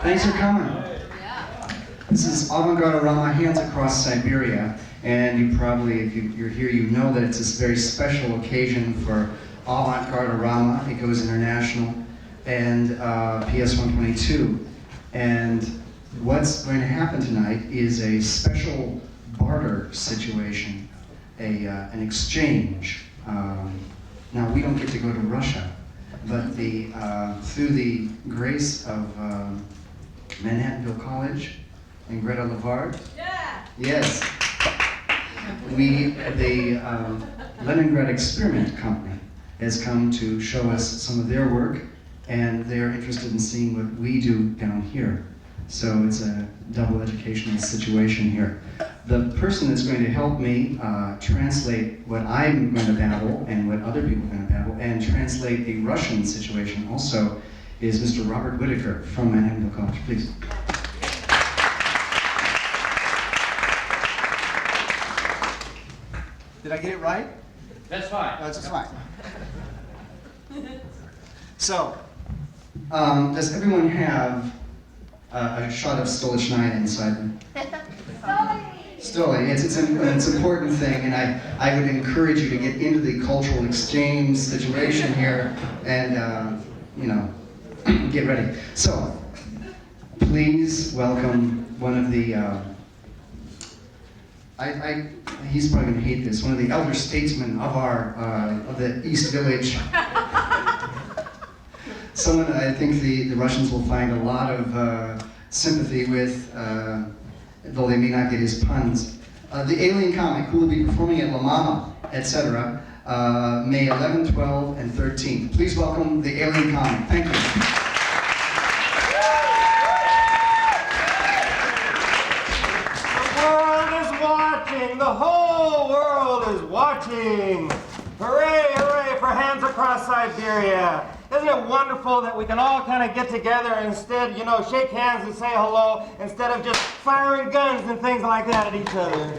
Thanks for coming. This is Avant-Garde-Arama, Hands Across Siberia, and you probably, if you're here, you know that it's this very special occasion for Avant-Garde-Arama. It goes international, and PS-122. And what's going to happen tonight is a special barter situation, an exchange. Now, we don't get to go to Russia, but through the grace of Manhattanville College and Greta Lavard. Yeah. Yes. The Leningrad Experiment Company has come to show us some of their work, and they're interested in seeing what we do down here. So it's a double educational situation here. The person that's going to help me translate what I'm going to babble and what other people are going to babble, and translate the Russian situation also, is Mr. Robert Whitaker from Manhattanville College. Please. Did I get it right? That's fine. That's fine. So, does everyone have a shot of Stolichnaya inside them? Stoli, it's an important thing, and I would encourage you to get into the cultural exchange situation here, and you know, get ready. So, please welcome one of the. He's probably going to hate this. One of the elder statesmen of of the East Village. Someone I think the Russians will find a lot of sympathy with, though they may not get his puns. The alien comic, who will be performing at La Mama, etc., May 11, 12, and 13th. Please welcome the alien comic. Thank you. The whole world is watching! Hooray, hooray for Hands Across Siberia! Isn't it wonderful that we can all kind of get together and instead, you know, shake hands and say hello instead of just firing guns and things like that at each other?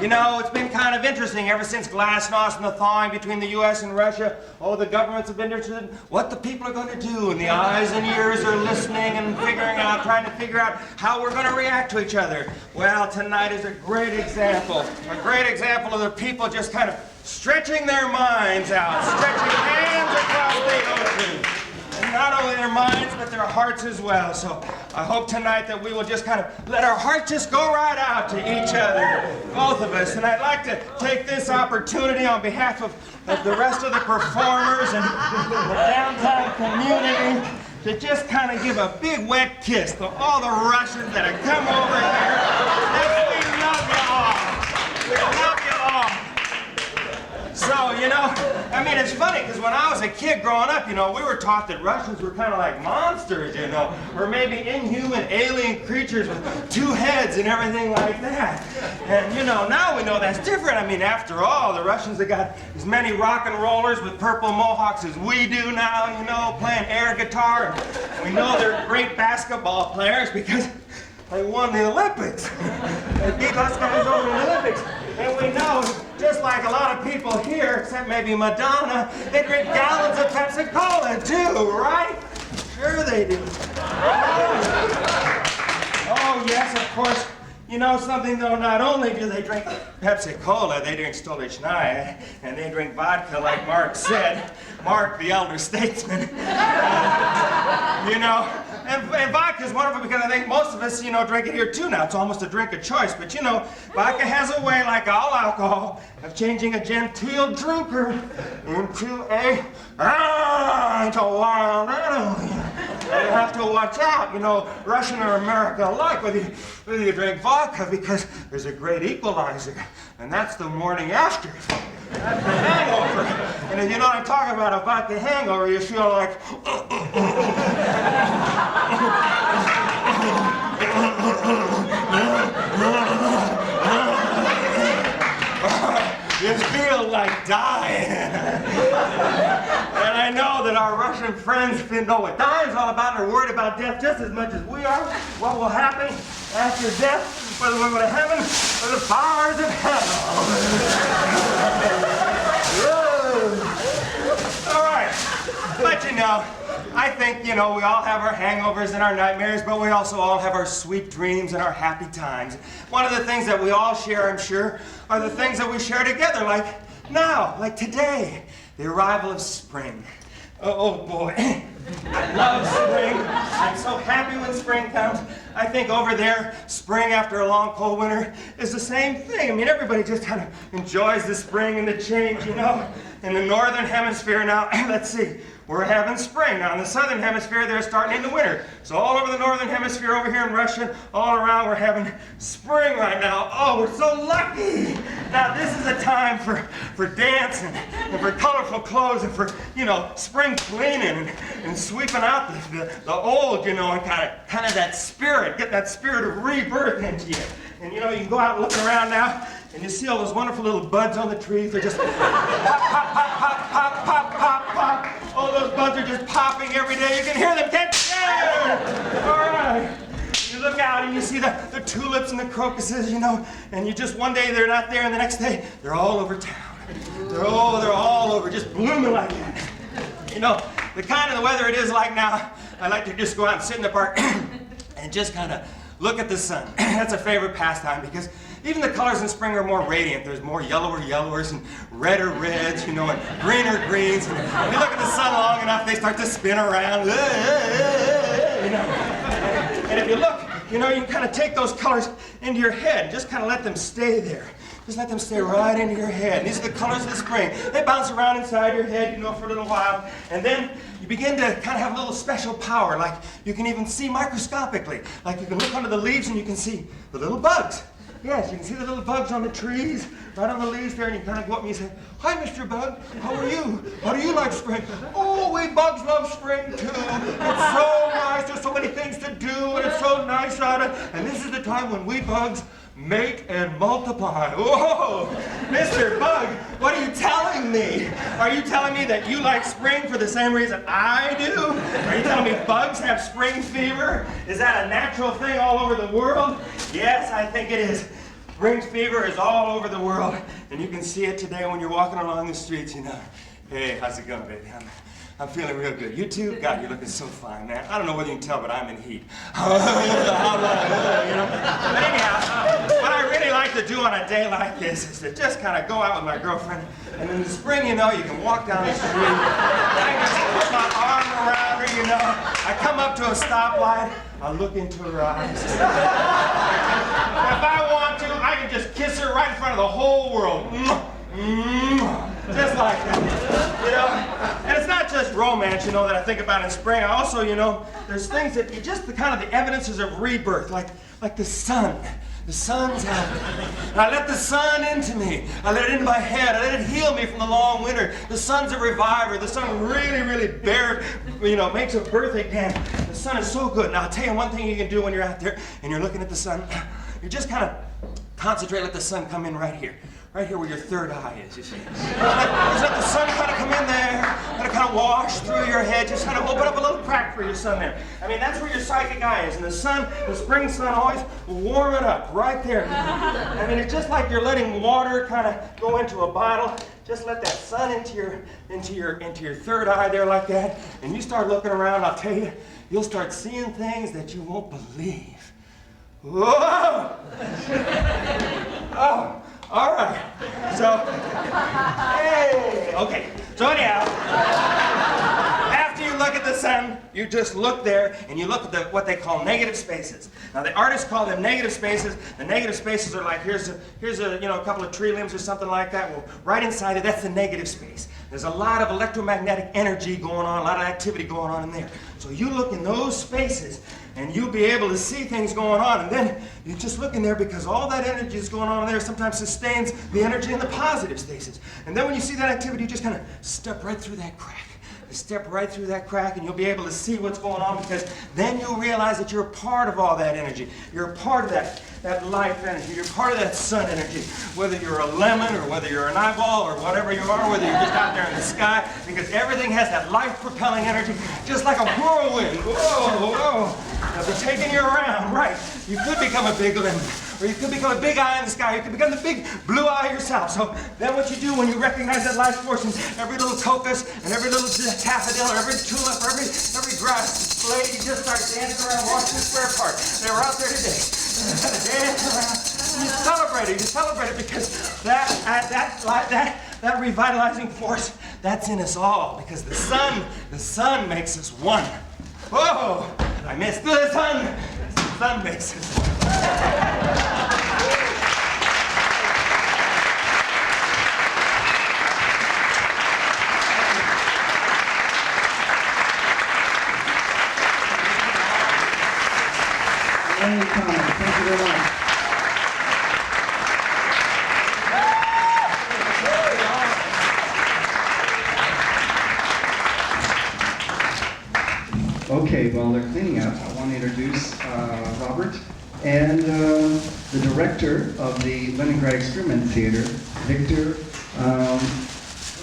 You know, it's been kind of interesting ever since Glasnost and the thawing between the U.S. and Russia. Oh, the governments have been interested in what the people are going to do, and the eyes and ears are listening and trying to figure out how we're going to react to each other. Well, tonight is a great example of the people just kind of stretching their minds out, stretching hands across the ocean. And not only their minds, but their hearts as well. So I hope tonight that we will just kind of let our heart just go right out to each other, both of us. And I'd like to take this opportunity on behalf of the rest of the performers and the downtown community to just kind of give a big wet kiss to all the Russians that have come over here. We love you all. We love you all. So, you know, I mean, it's funny, because when I was a kid growing up, you know, we were taught that Russians were kind of like monsters, you know, or maybe inhuman alien creatures with two heads and everything like that. And, you know, now we know that's different. I mean, after all, the Russians have got as many rock and rollers with purple mohawks as we do now, you know, playing air guitar. And we know they're great basketball players because they won the Olympics. They beat us guys over in the Olympics. And we know, just like a lot of people here, except maybe Madonna, they drink gallons of Pepsi-Cola too, right? Sure they do. Oh yes, of course. You know something though, not only do they drink Pepsi-Cola, they drink Stolichnaya, and they drink vodka like Mark said. Mark, the elder statesman. You know, and vodka's wonderful because I think most of us, you know, drink it here too now. It's almost a drink of choice. But you know, vodka has a way, like all alcohol, of changing a genteel drinker into a wild animal. You have to watch out, you know, Russian or America alike, whether you drink vodka, because there's a great equalizer, and that's the morning after. That's the hangover. And if you know what I'm talking about, a vodka hangover, you feel like... You feel like dying. And I know that our Russian friends know what dying's all about and are worried about death just as much as we are. What will happen after death, whether we're going to heaven or the fires of hell. All right, but you know, I think, you know, we all have our hangovers and our nightmares, but we also all have our sweet dreams and our happy times. One of the things that we all share, I'm sure, are the things that we share together, like now, like today, the arrival of spring. Oh boy, I love spring. I'm so happy when spring comes. I think over there, spring after a long cold winter is the same thing. I mean, everybody just kind of enjoys the spring and the change, you know. In the northern hemisphere now, let's see, we're having spring. Now in the southern hemisphere, they're starting into winter. So all over the northern hemisphere, over here in Russia, all around, we're having spring right now. Oh, we're so lucky. Now this is a time for dancing and for colorful clothes and for, you know, spring cleaning and sweeping out the old, you know, and kind of that spirit, get that spirit of rebirth into you. And you know, you can go out looking around now, and you see all those wonderful little buds on the trees. They're just pop, pop, pop, pop, pop, pop, pop, pop. All those buds are just popping every day. You can hear them. Get there! All right. You look out and you see the tulips and the crocuses, you know, and you just one day they're not there, and the next day they're all over town. They're all over, just blooming like that. You know, the kind of the weather it is like now, I like to just go out and sit in the park and just kind of look at the sun. That's a favorite pastime because even the colors in spring are more radiant. There's more yellower yellowers and redder reds, you know, and greener greens. And if you look at the sun long enough, they start to spin around, you know. And if you look, you know, you can kind of take those colors into your head and just kind of let them stay there. Just let them stay right into your head. And these are the colors of the spring. They bounce around inside your head, you know, for a little while. And then you begin to kind of have a little special power. Like you can even see microscopically. Like you can look under the leaves and you can see the little bugs. Yes, you can see the little bugs on the trees, right on the leaves there, and you kind of go up and you say, "Hi, Mr. Bug, how are you? How do you like spring?" "Oh, we bugs love spring too. It's so nice, there's so many things to do, and it's so nice out of it. And this is the time when we bugs mate and multiply." Whoa, Mr. Bug, what are you telling me? Are you telling me that you like spring for the same reason I do? Are you telling me bugs have spring fever? Is that a natural thing all over the world? Yes, I think it is. Spring fever is all over the world, and you can see it today when you're walking along the streets, you know. "Hey, how's it going, baby? I'm feeling real good. You too? God, you're looking so fine, man. I don't know whether you can tell, but I'm in heat." You know? But anyhow, what I really like to do on a day like this is to just kind of go out with my girlfriend, and in the spring, you know, you can walk down the street, I just put my arm around her, you know. I come up to a stoplight, I look into her eyes. If I want to, I can just kiss her right in front of the whole world. Just like that, you know. And it's not just romance, you know, that I think about in spring. I also, you know, there's things that you just the kind of the evidences of rebirth, like the sun. The sun's out. And I let the sun into me. I let it into my head. I let it heal me from the long winter. The sun's a reviver. The sun really, really makes a birth again. The sun is so good. Now I'll tell you one thing you can do when you're out there and you're looking at the sun. You just kind of concentrate, let the sun come in right here. Right here where your third eye is, you see. Just let the sun kind of come in there, let it kind of wash through your head, just kind of open up a little crack for your sun there. I mean, that's where your psychic eye is, and the sun, the spring sun always warm it up right there. I mean, it's just like you're letting water kind of go into a bottle. Just let that sun into your third eye there like that, and you start looking around, I'll tell you, you'll start seeing things that you won't believe. Whoa! Oh. All right, so, hey, okay, so anyhow, after you look at the sun, you just look there and you look at what they call negative spaces. Now the artists call them negative spaces. The negative spaces are like, here's a couple of tree limbs or something like that. Well, right inside it, that's the negative space. There's a lot of electromagnetic energy going on, a lot of activity going on in there. So you look in those spaces and you'll be able to see things going on, and then you just look in there because all that energy is going on in there sometimes sustains the energy in the positive spaces. And then when you see that activity, you just kind of step right through that crack. You step right through that crack and you'll be able to see what's going on, because then you'll realize that you're a part of all that energy. You're a part of that that life energy. You're part of that sun energy. Whether you're a lemon or whether you're an eyeball or whatever you are, whether you're just out there in the sky, because everything has that life-propelling energy, just like a whirlwind. Whoa, whoa. They'll be taking you around, right? You could become a big lemon, or you could become a big eye in the sky. You could become the big blue eye yourself. So then what you do when you recognize that life force in every little crocus and every little daffodil or every tulip or every grass blade, you just start dancing around Washington Square Park. They were out there today. Dance around. You celebrate it because that revitalizing force, that's in us all, because the sun makes us one. Whoa! I missed the sun makes us one. Any comment? Thank you very much. Okay, while they're cleaning up, I want to introduce Robert and the director of the Leningrad Experiment Theater, Victor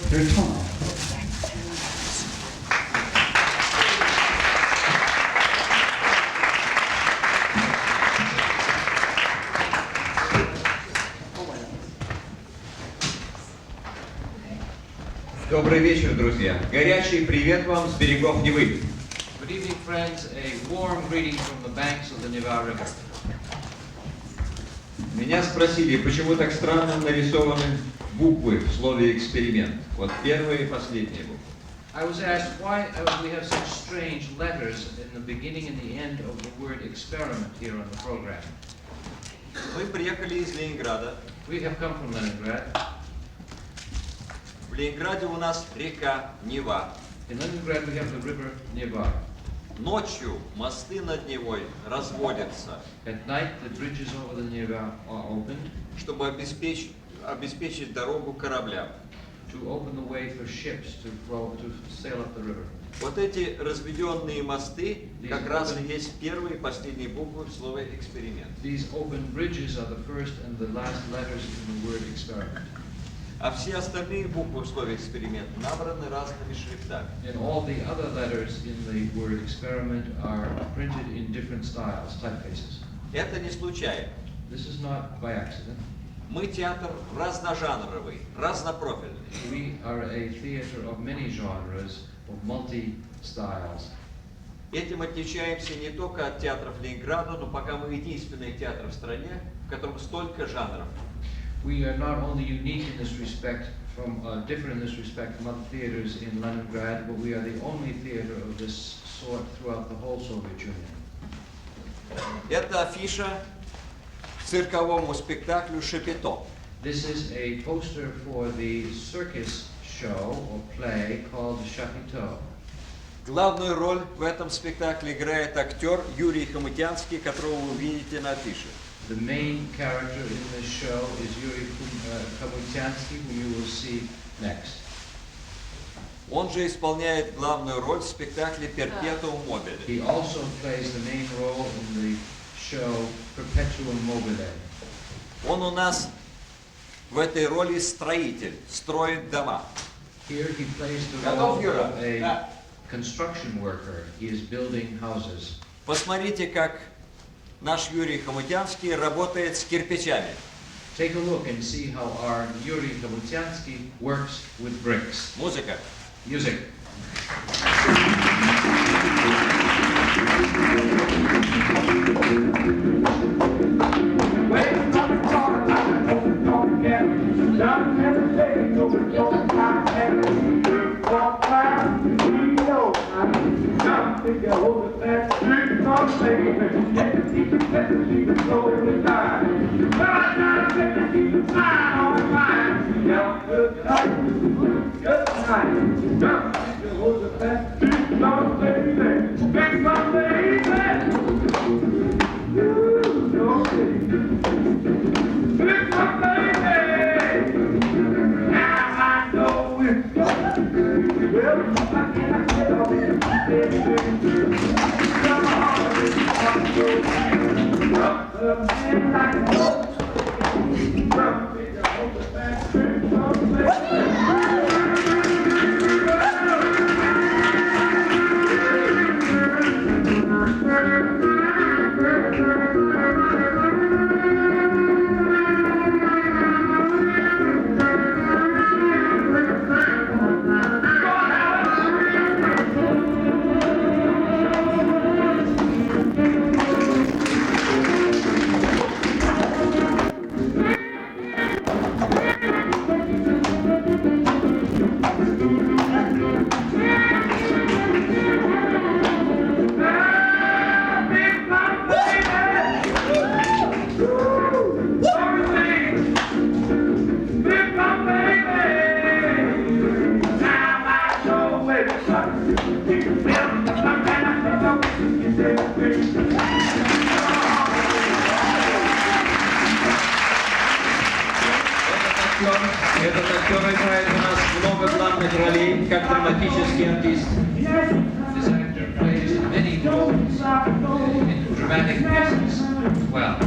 Berton. Добрый вечер, друзья. Горячий привет вам с берегов Невы. Good evening, friends. A warm greeting from the banks of the Neva River. Меня спросили, почему так странно нарисованы буквы в слове «эксперимент». Вот первая и последняя буква. I was asked why we have such strange letters in the beginning and the end of the word experiment here on the program. Мы приехали из Ленинграда. We have come from Leningrad. В Ленинграде у нас река Нева. In Leningrad we have the river Neva. Ночью мосты над Невой разводятся, At night the bridges over the Neva are opened чтобы обеспечить дорогу кораблям. to open the way for ships to sail up the river. Вот эти разведенные мосты как раз и есть первые и последние буквы в слове «эксперимент». These open bridges are the first and the last letters in the word experiment. А все остальные буквы в слове «эксперимент» набраны разными шрифтами. And all the other letters in the word experiment are printed in different styles, typefaces. Это не случайно. This is not by accident. Мы театр разножанровый, разнопрофильный. We are a theater of many genres, of multi-styles. Этим отличаемся не только от театров Ленинграда, но пока мы единственный театр в стране, в котором столько жанров. We are not only unique in this respect, different in this respect from other theaters in Leningrad, but we are the only theater of this sort throughout the whole Soviet Union. Это афиша цирковому спектаклю «Шапито». This is a poster for the circus show or play called Chapiteau. Главную роль в этом спектакле играет актер Юрий Хомутянский, которого вы видите на афише. The main character in this show is Yuri Kamutyansky, whom you will see next. Он же исполняет главную роль в спектакле «Перпетуум мобиле». He also plays the main role in the show Perpetuum Mobile. Он у нас в этой роли строитель, строит дома. Here he plays the role of a construction worker. He is building houses. Посмотрите, как наш Юрий Хомутянский работает с кирпичами. Take a look and see how our Yuri Kamutyansky works with bricks. Музыка. Music. Like актер играет у нас много главных ролей, как драматический артист. This actor plays many roles in dramatic pieces as well.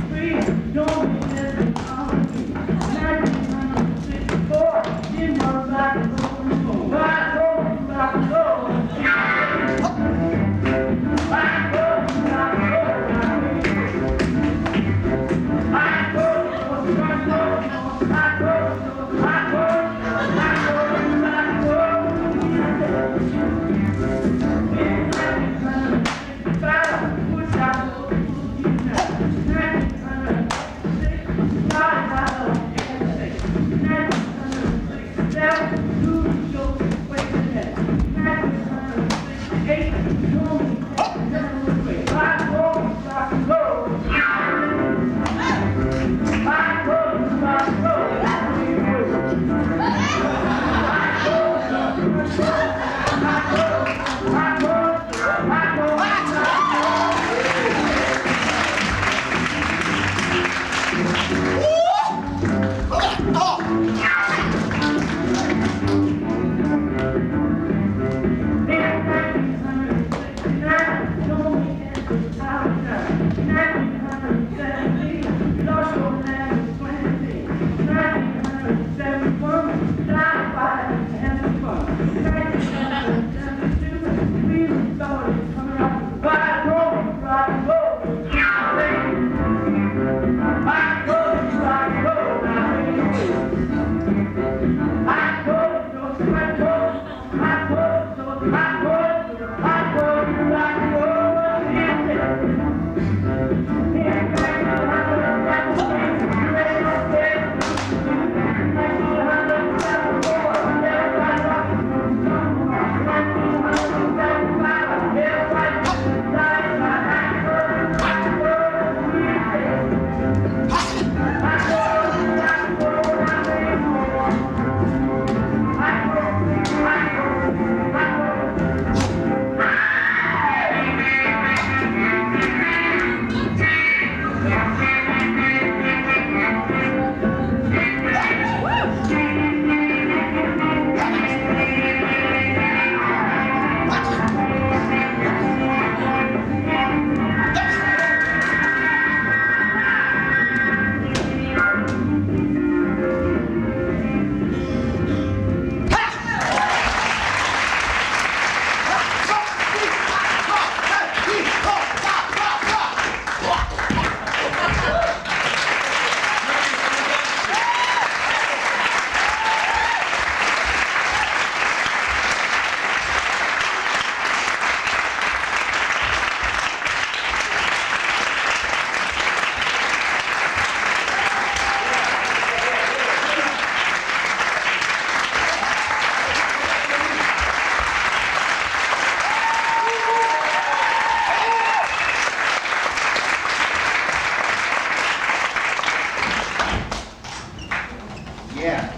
Yeah.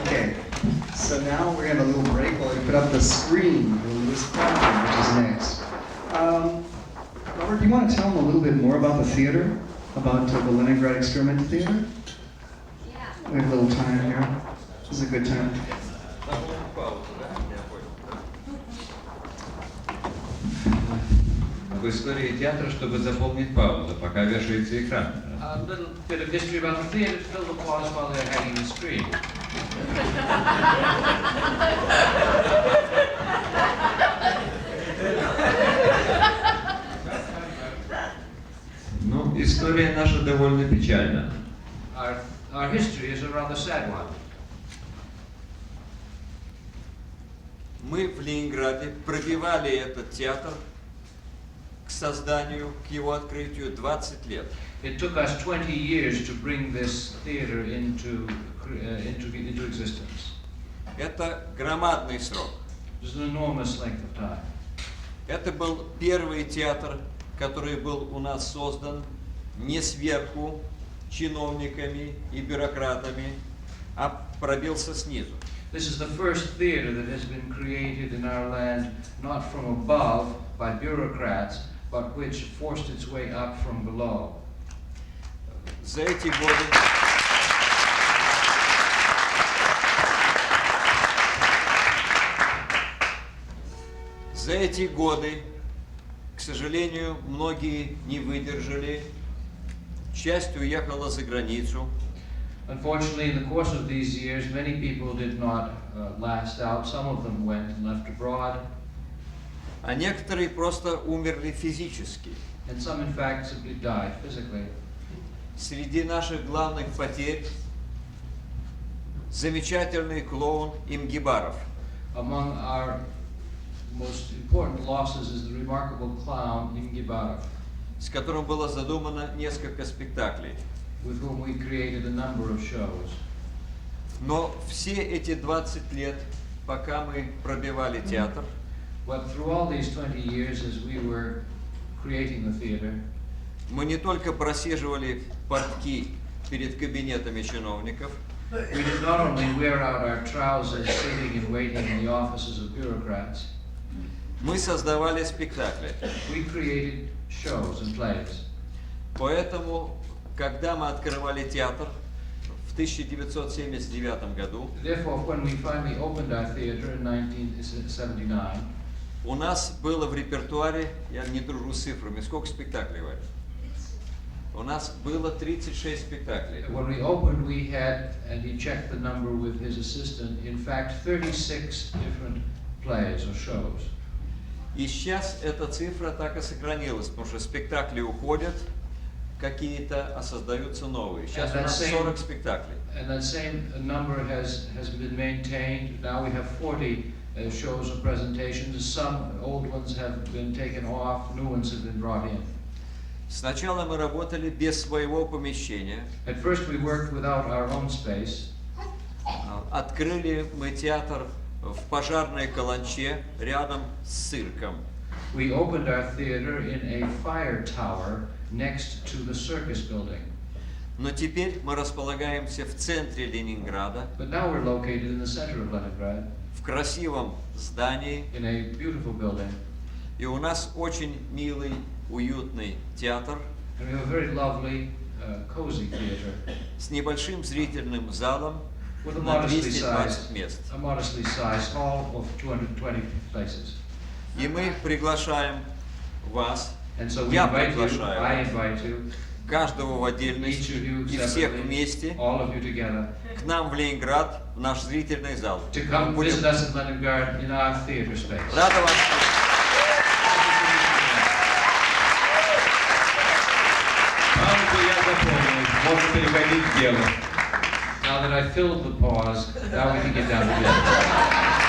Okay. So now we're gonna have a little break while we put up the screen for Louis Crowder, which is next. Robert, do you want to tell them a little bit more about the theater? About the Leningrad Experiment Theater? Yeah. We have a little time here. This is a good time. В истории театра, чтобы заполнить паузу, пока вешается экран. A little bit of history about the theatre to fill the pause while they're hanging the screen. Ну, история наша довольно печальна. Our history is a rather sad one. Мы в Ленинграде пробивали этот театр к созданию, к его открытию 20 лет. It took us 20 years to bring this theater into existence. Это громадный срок. This is an enormous length of time. Это был первый театр, который был у нас создан не сверху чиновниками и бюрократами, а пробился снизу. This is the first theater that has been created in our land, not from above by bureaucrats, but which forced its way up from below. За эти годы За эти годы, к сожалению, многие не выдержали, часть уехала за границу, Unfortunately, in the course of these years, many people did not last out. Some of them went and left abroad, а некоторые просто умерли физически. and some, in fact, simply died physically. Среди наших главных потерь замечательный клоун Имгибаров. Among our most important losses is the remarkable clown Imgibarov, с которым было задумано несколько спектаклей. with whom we created a number of shows. Но все эти 20 лет, пока мы пробивали театр, But through all these 20 years, as we were creating the theater, мы не только просиживали портки перед кабинетами чиновников, we did not only wear out our trousers sitting and waiting in the offices of bureaucrats, мы создавали спектакли. we created shows and plays. Поэтому, когда мы открывали театр в 1979 году, Therefore, when we finally opened our theater in 1979, у нас было в репертуаре, я не дружу с цифрами, сколько спектаклей, Валя? У нас было 36 спектаклей. when we opened, we had, and he checked the number with his assistant, in fact, 36 different plays or shows. И сейчас эта цифра так и сохранилась, потому что спектакли уходят какие-то, а создаются новые. Сейчас у нас 40 спектаклей. And that same number has been maintained. Now we have 40 shows or presentations. Some old ones have been taken off, new ones have been brought in. Сначала мы работали без своего помещения. At first we worked without our own space. Открыли мы театр в пожарной каланче рядом с цирком. We opened our theater in a fire tower next to the circus building. Но теперь мы располагаемся в центре Ленинграда, But now we're located in the center of Leningrad, в красивом здании, in a beautiful building. и у нас очень милый, уютный театр And we have a very lovely, cozy theater с небольшим зрительным залом with a на modestly 220 мест. sized hall of 220 places. И мы приглашаем вас, And so we я invite you, I приглашаю invite you, каждого в each of отдельности you и всех separately, вместе all of you together, к нам в Ленинград, в наш зрительный зал. to come Будем visit us in Leningrad in our theater space. рады вас. Паузу я заполнил, можно переходить к делу. Now that I filled the pause, now we can get down to business.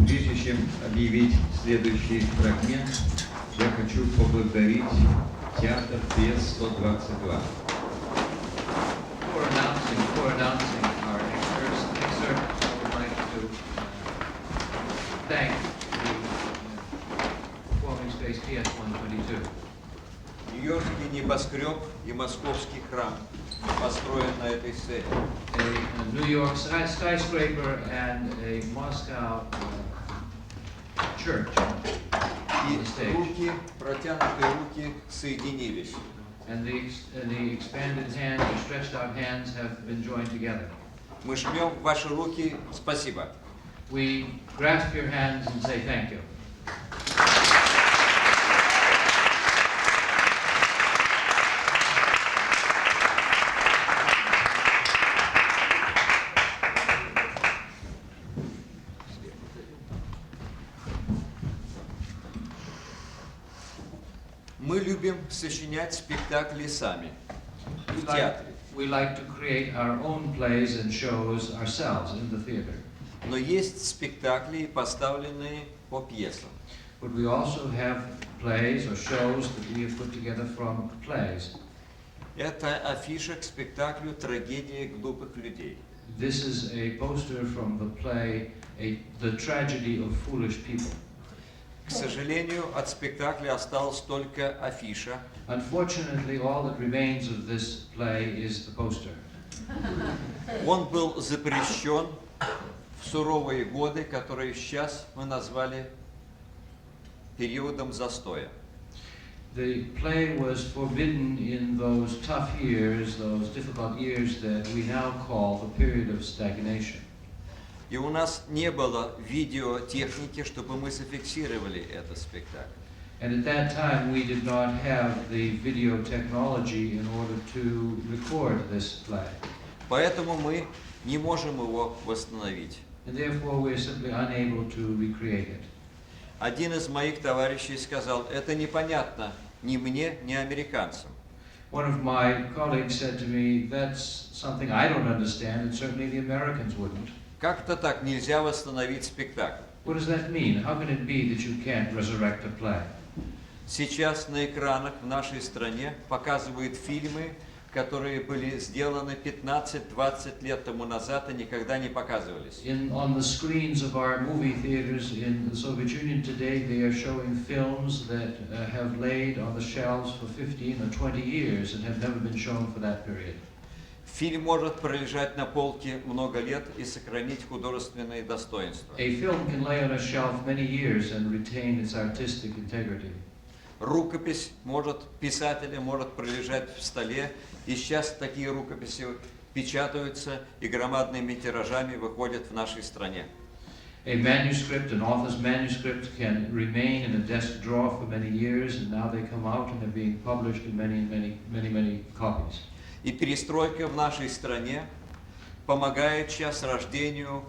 Прежде чем объявить следующий фрагмент, я хочу поблагодарить театр PS-122. Before announcing our excerpt, I would like to thank the performing space PS-122. Нью-Йоркский небоскреб и московский храм построен на этой сцене. A New York skyscraper and a Moscow church on the stage. И протянутые руки соединились. And the expanded hands, the stretched out hands have been joined together. Мы жмем ваши руки. Спасибо. We grasp your hands and say thank you. Мы любим сочинять спектакли сами в театре. We like to create our own plays and shows ourselves in the theater. Но есть спектакли, поставленные по пьесам. But we also have plays or shows that we have put together from plays. Это афиша к спектаклю «Трагедия глупых людей». This is a poster from the play, The Tragedy of Foolish People. К сожалению, от спектакля осталась только афиша. Unfortunately, all that remains of this play is the poster. Он был запрещен в суровые годы, которые сейчас мы назвали периодом застоя. The play was forbidden in those tough years, those difficult years that we now call the period of stagnation. И у нас не было видеотехники, чтобы мы зафиксировали этот спектакль. And at that time, we did not have the video technology in order to record this play. Поэтому мы не можем его восстановить. And therefore, we're simply unable to recreate it. Один из моих товарищей сказал, это непонятно ни мне, ни американцам. One of my colleagues said to me, that's something I don't understand, and certainly the Americans wouldn't. Как-то так нельзя восстановить спектакль. What does that mean? How can it be that you can't resurrect a play? Сейчас на экранах в нашей стране показывают фильмы, которые были сделаны 15-20 лет тому назад и никогда не показывались. On the screens of our movie theaters in the Soviet Union today, they are showing films that have laid on the shelves for 15 or 20 years and have never been shown for that period. Фильм может пролежать на полке много лет и сохранить художественные достоинства. A film can lay on a shelf many years and retain its artistic integrity. Рукопись писателя может пролежать в столе, и сейчас такие рукописи печатаются и громадными тиражами выходят в нашей стране. A manuscript, an author's manuscript, can remain in a desk drawer for many years, and now they come out and they're being published in many copies. И перестройка в нашей стране помогает сейчас рождению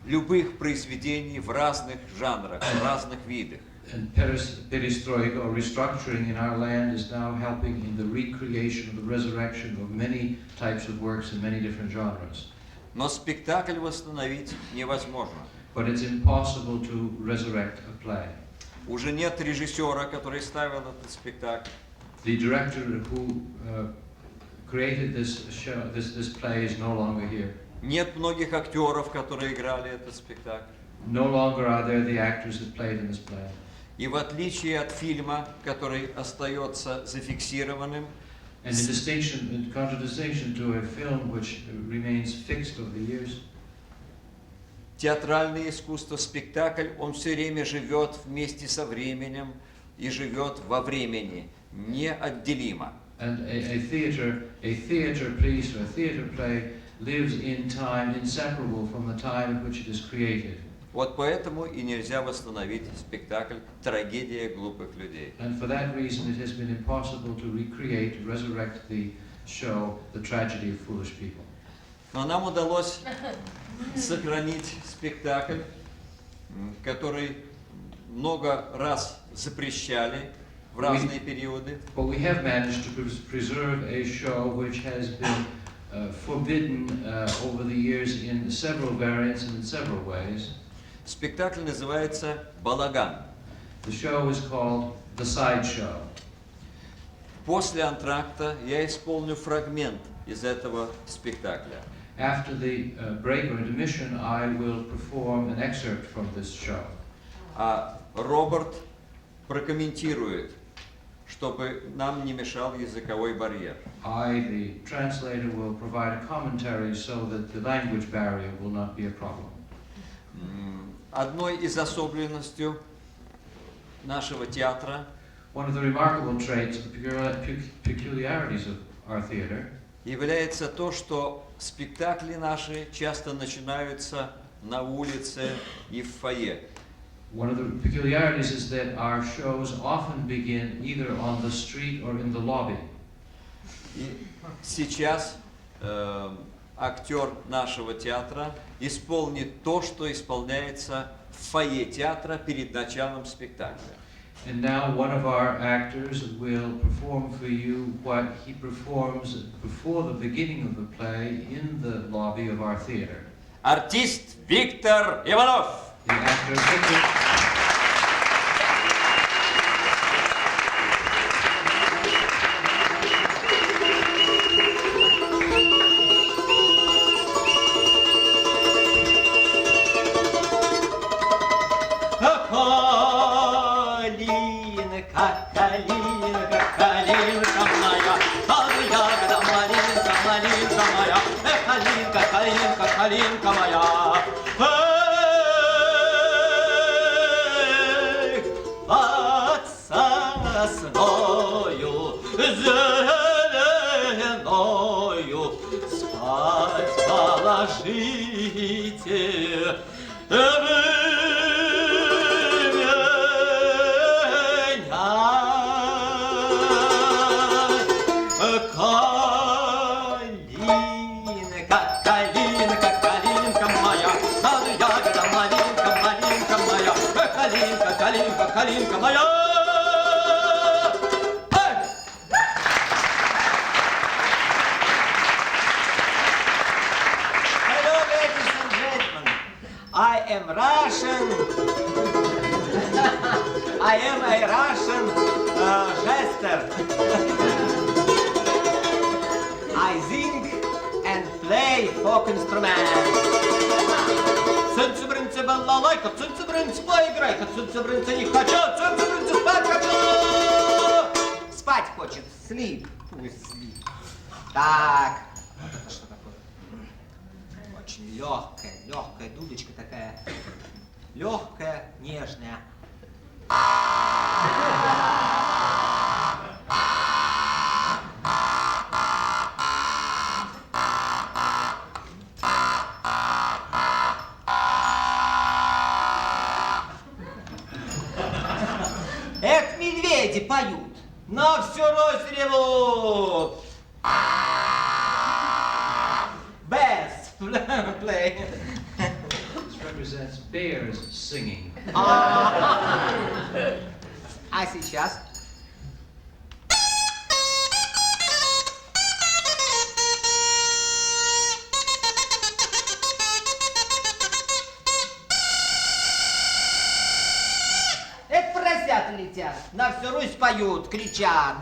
любых произведений в разных жанрах, в разных видах. And perestroika, or restructuring in our land, is now helping in the recreation, the resurrection of many types of works in many different genres. Но спектакль восстановить невозможно. But it's impossible to resurrect a play. Уже нет режиссера, который ставил этот спектакль. The director who created this show, this play, is no longer here. Нет многих актеров, которые играли этот спектакль. No longer are there the actors that played in this play. И в отличие от фильма, который остается зафиксированным, And in contradistinction to a film which remains fixed over the years, театральное искусство, спектакль, он все время живет вместе со временем и живет во времени, неотделимо. and a theater piece or a theater play lives in time, inseparable from the time at which it is created. Вот поэтому и нельзя восстановить спектакль «Трагедия глупых людей». And for that reason, it has been impossible to recreate, resurrect the show, The Tragedy of Foolish People. Но нам удалось сохранить спектакль, который много раз запрещали в разные периоды. But we have managed to preserve a show which has been forbidden over the years in several variants and in several ways. Спектакль называется «Балаган». The show is called The Sideshow. После антракта я исполню фрагмент из этого спектакля. After the break or intermission, I will perform an excerpt from this show. А Роберт прокомментирует, чтобы нам не мешал языковой барьер. I, the translator, will provide a commentary so that the language barrier will not be a problem. Одной из особенностей нашего театра One of the remarkable traits, the peculiarities of our theater, является то, что спектакли наши часто начинаются на улице и в фойе. one of the peculiarities is that our shows often begin either on the street or in the lobby. И сейчас актер нашего театра исполнит то, что исполняется в фойе театра перед началом спектакля. And now one of our actors will perform for you what he performs before the beginning of the play in the lobby of our theater. Артист Виктор Иванов. The actor Victor. Калинка моя, эх, под сосною зеленою спать положите вы меня. Калинка, калинка моя! Hello, ladies and gentlemen. I am Russian. I am a Russian jester. I sing and play folk instruments. Цинцы-брынцы, балалайка, цинцы-брынцы, поиграй-ка, цинцы-брынцы, не хочу, цинцы-брынцы, спать хочу! Спать хочет, sleep, пусть sleep. Так, вот это что такое? Очень легкая дудочка такая, легкая, нежная. Эх, медведи поют, на всю Русь ревут. Bears play. This represents bears singing. А сейчас? Летят, на всю Русь поют, кричат.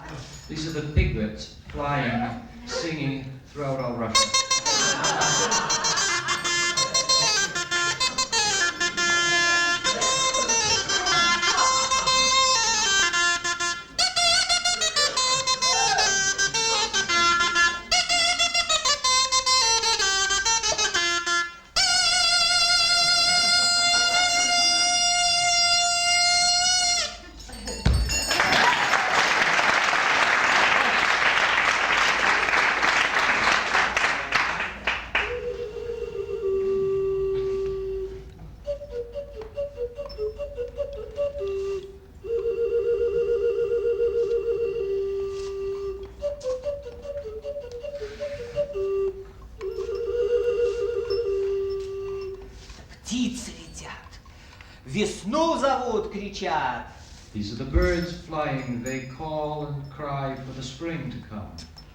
These are the piglets flying, singing throughout all Russia. Птицы летят, весну зовут, кричат. These are the birds flying. They call and cry for the spring to come.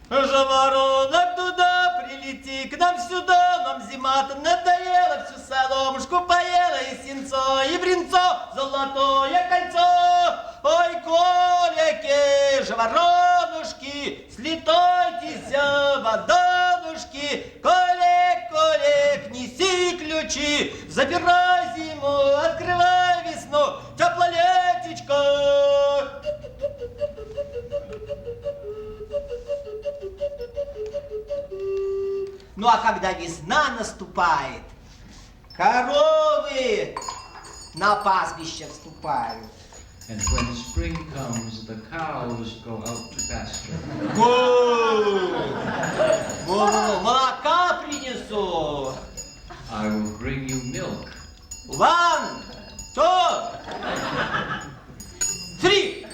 Жаворонок туда прилети, к нам сюда, нам зима-то надоела, всю соломушку поела, и сенцо, и бринцо, золотое кольцо. Ой, коляки, жаворонушки, слетайтесь, водонушки, колек, колек, неси ключи, забирай зиму, открывай весну, теплое летечко. Ну а когда весна наступает, коровы на пастбище вступают. And when spring comes, the cows go out to pasture. Молока принесу. I will bring you milk. 1, 2, 3.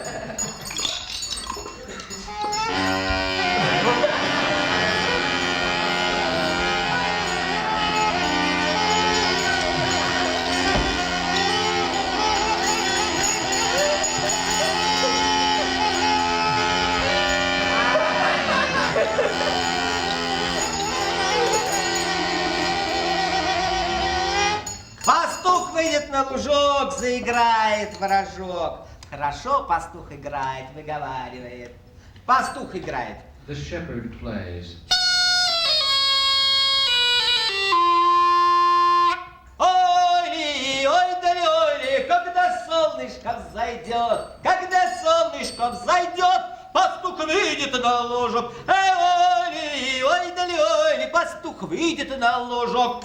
на лужок, заиграет ворожок. Хорошо пастух играет, выговаривает. Пастух играет. The shepherd plays. Ой-ли, ой-да-ли, ой-ли, когда солнышко взойдет, когда солнышко взойдет, пастух выйдет на ложок. Ой-ли, ой-да-ли, ой-ли, пастух выйдет на ложок.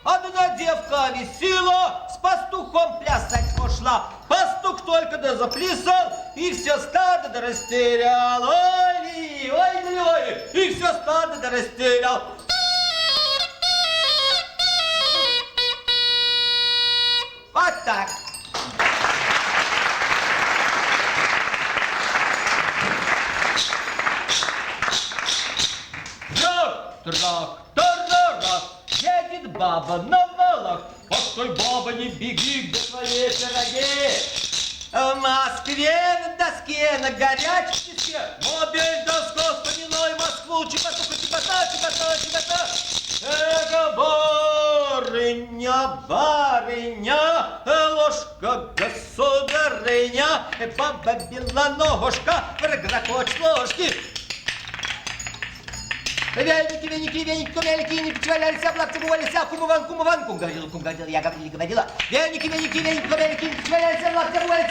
Одна девка весела, с пастухом плясать пошла. Пастух только да заплясал, и все стадо да растерял. Ой-ли, ой-ли, ой-ли, и все стадо да растерял. Вот так. Трак-трак-тарарак, едет баба на валах. Постой, баба, не беги, где твои пироги. В Москве на доске, на горячей песке, мобиль доска, вспоминой Москву, чебата, чебата, чебата, чебата. Эго, барыня, барыня, ложка, государыня, баба белоножка, прогрохочет ложки. Веники, веники, веники, кумелики, не валялись, облакцы вывалились, кум говорил, я говорила. Веники, веники, веники, кумелики, не валялись, облакцы вывалились,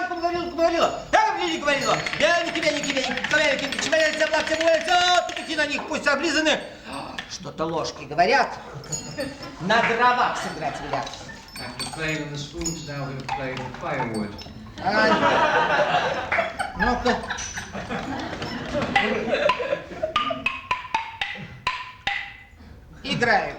кум говорила. Я говорила. Веники, веники, веники, кумелики, не валялись, облакцы вывалились, петухи на них пусть облизаны. Что-то ложкой говорят, на дровах сыграть велят. After playing on the spoons, now we've played on firewood. Ну-ка. Играют.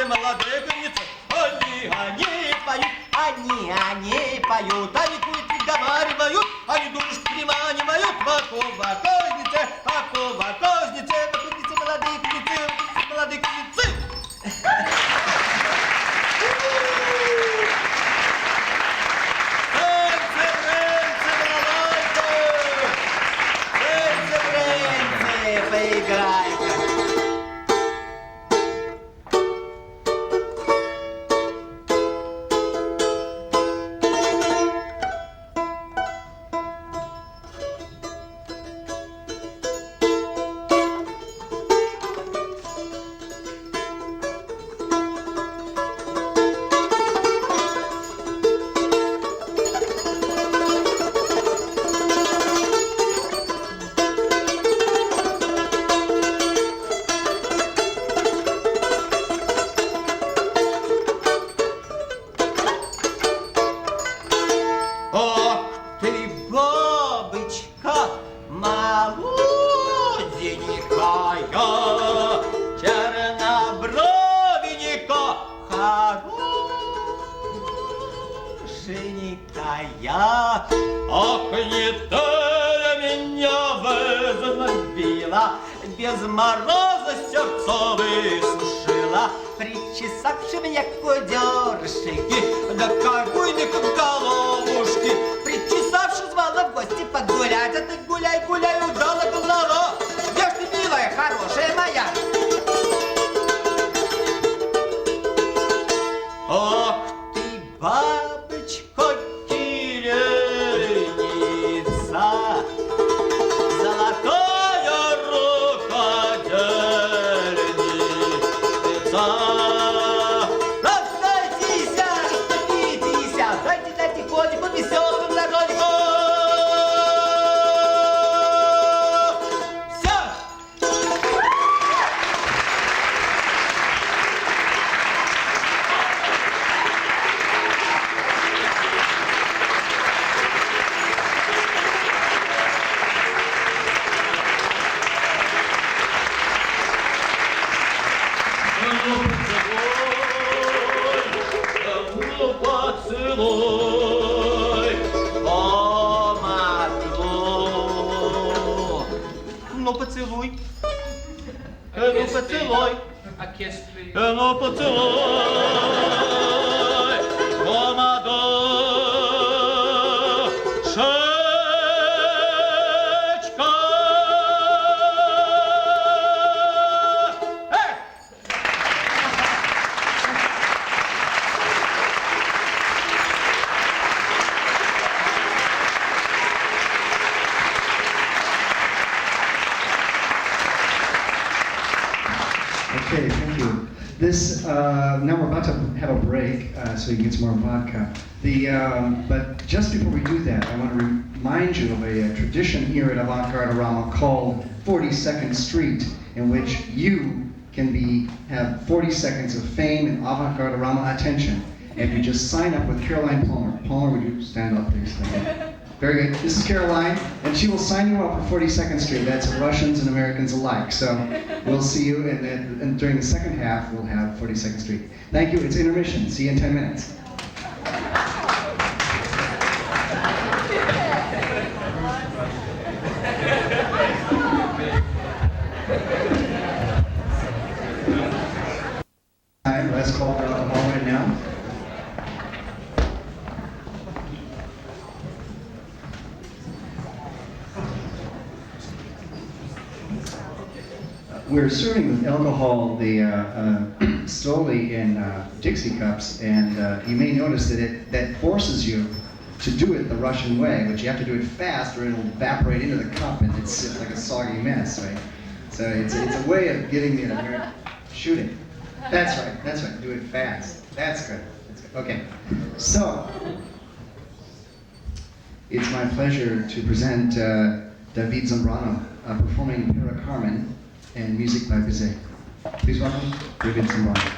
Молодые куницы, они поют, они курицы приговаривают, они дурушку приманивают, вакова козницы, молодые куницы. Поиграй-ка. хорошенькая, ох, не ты меня возлюбила, без мороза сердце высушила, причесавши меня кудершики, да какой-никак головушки, причесавши звала в гости погулять, а ты гуляй, гуляй, удала голова, где ж ты, милая, хорошая моя? Ох ты, бабочка, киреница, золотая рукодельница. Раздайтесь, расступитесь, дайте ходику веселым народику. Ну поцелуй. Ну поцелуй. A kiss, please. Ну поцелуй. Помадушечка. Okay, thank you. This now we're about to have a break, so you can get some more vodka. But just before we do that, I want to remind you of a tradition here at Avant-Garde-Arama called 42nd Street, in which you can have 40 seconds of fame and Avant-Garde-Arama attention. And you just sign up with Caroline Palmer. Palmer, would you stand up, please? Thank you. Very good. This is Caroline, and she will sign you up for 42nd Street. That's Russians and Americans alike. So we'll see you, and during the second half, we'll have 42nd Street. Thank you. It's intermission. See you in 10 minutes. Last call for alcohol right now. We're serving with alcohol slowly in Dixie cups, and you may notice that that forces you to do it the Russian way, but you have to do it fast or it'll evaporate into the cup and it's like a soggy mess, right? So it's a way of getting me to shoot it. That's right, do it fast. That's good. Okay, so it's my pleasure to present David Zambrano performing Para Carmen and music by Bizet. Please welcome David Zambrano.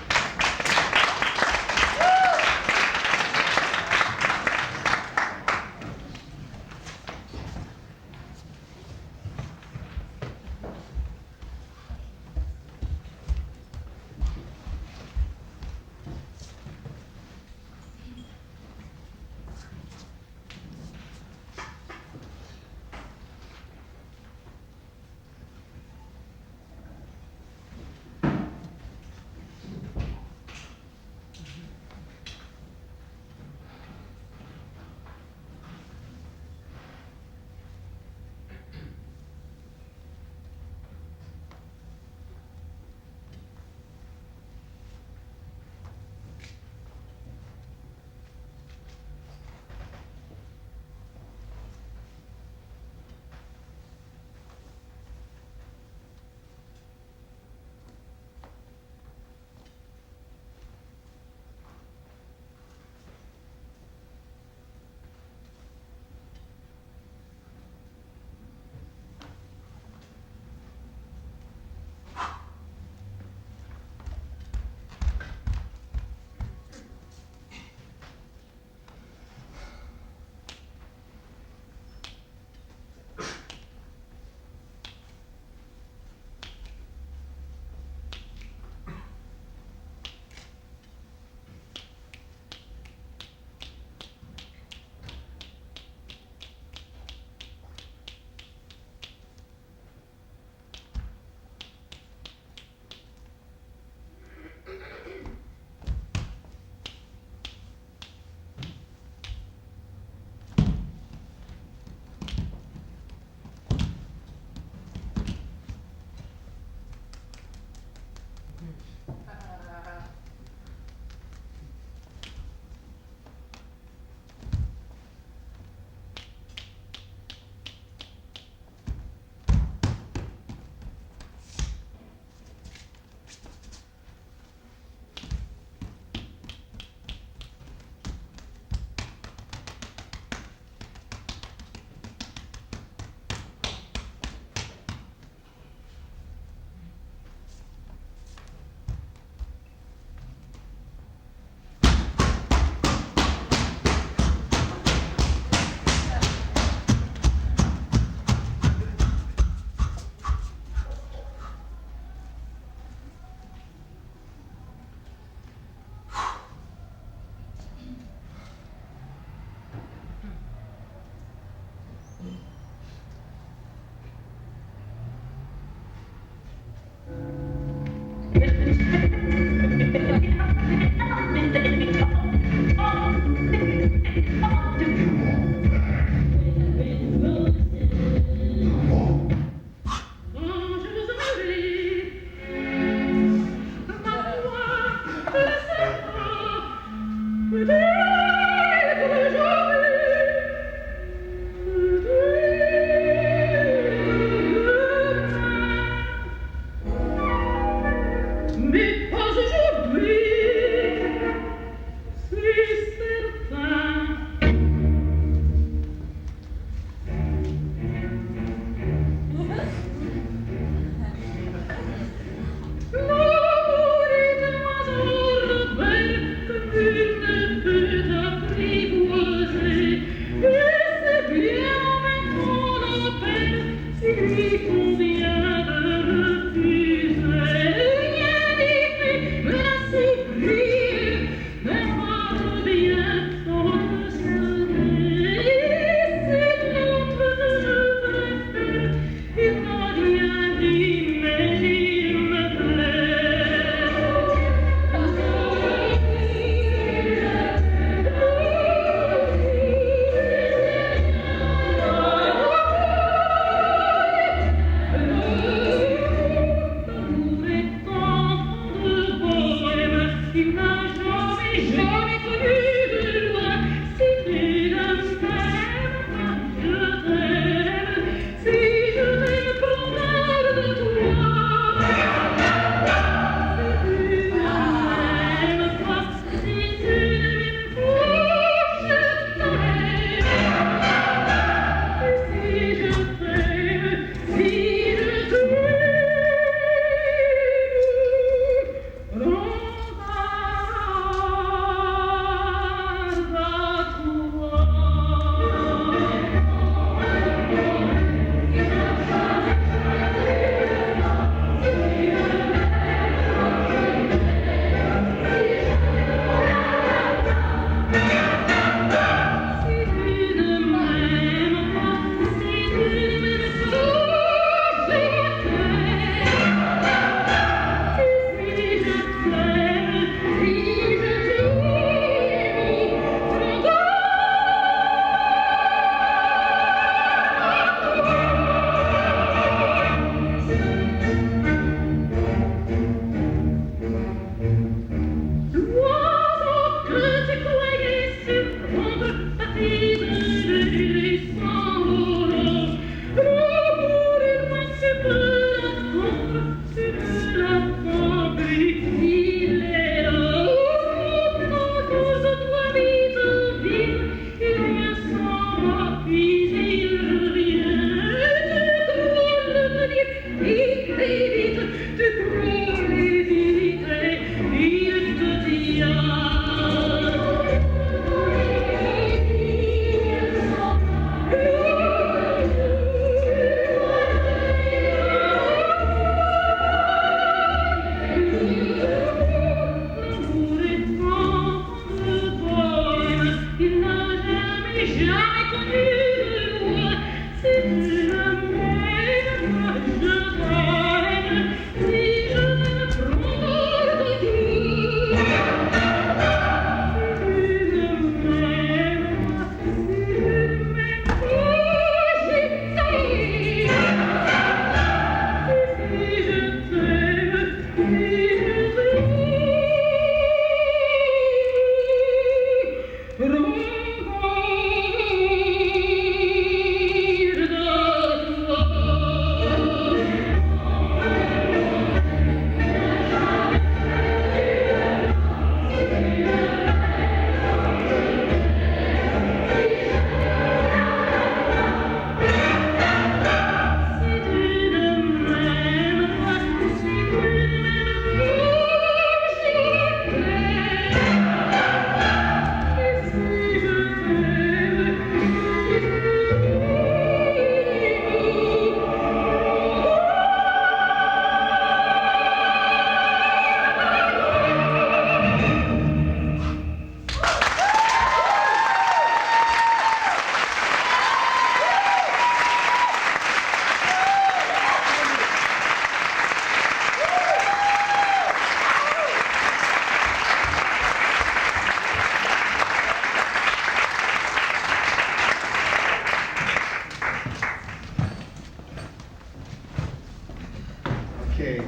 Okay,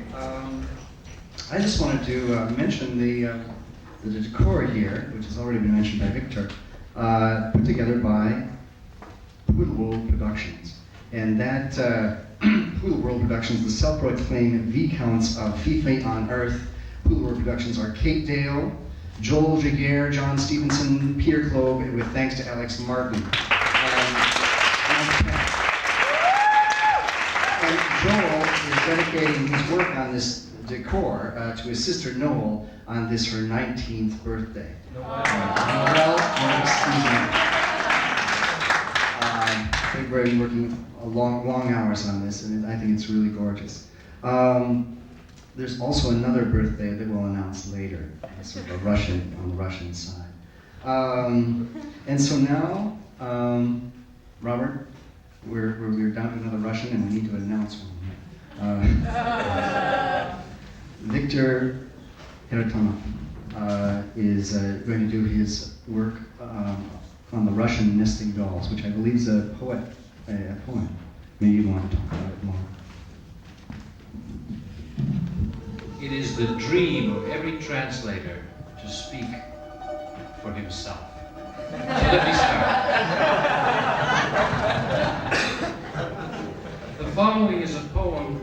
I just wanted to mention the decor here, which has already been mentioned by Victor, put together by Poodle World Productions. And that Poodle World Productions, the self-proclaimed Viscounts of FIFA on Earth. Poodle World Productions are Kate Dale, Joel Jaguar, John Stevenson, Peter Klob, and with thanks to Alex Martin. And Joel is dedicating his work on this decor to his sister Noel on this her 19th birthday. Noel, they've been working long hours on this, and I think it's really gorgeous. There's also another birthday that we'll announce later, sort of a Russian, on the Russian side. And so now, Robert, we're down to another Russian, and we need to announce one. Victor Heratonov is going to do his work on the Russian nesting dolls, which I believe is a poem. Maybe you want to talk about it more. It is the dream of every translator to speak for himself. So let me start. The following is a poem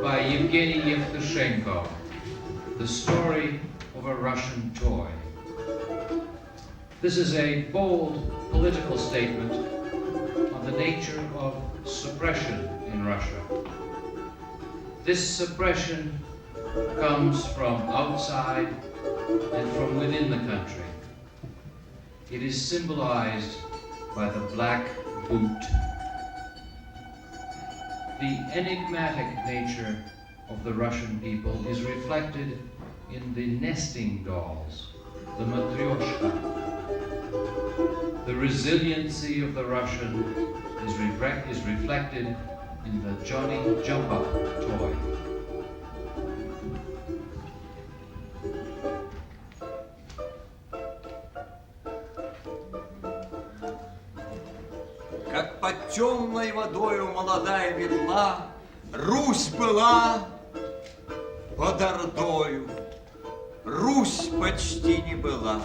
by Evgeny Yevtushenko, The Story of a Russian Toy. This is a bold political statement on the nature of suppression in Russia. This suppression comes from outside and from within the country. It is symbolized by the black boot. The enigmatic nature of the Russian people is reflected in the nesting dolls, the matryoshka. The resiliency of the Russian is reflected in the Johnny Jump-Up toy. Как под темной водою молодая ветла, Русь была под Ордою, Русь почти не была.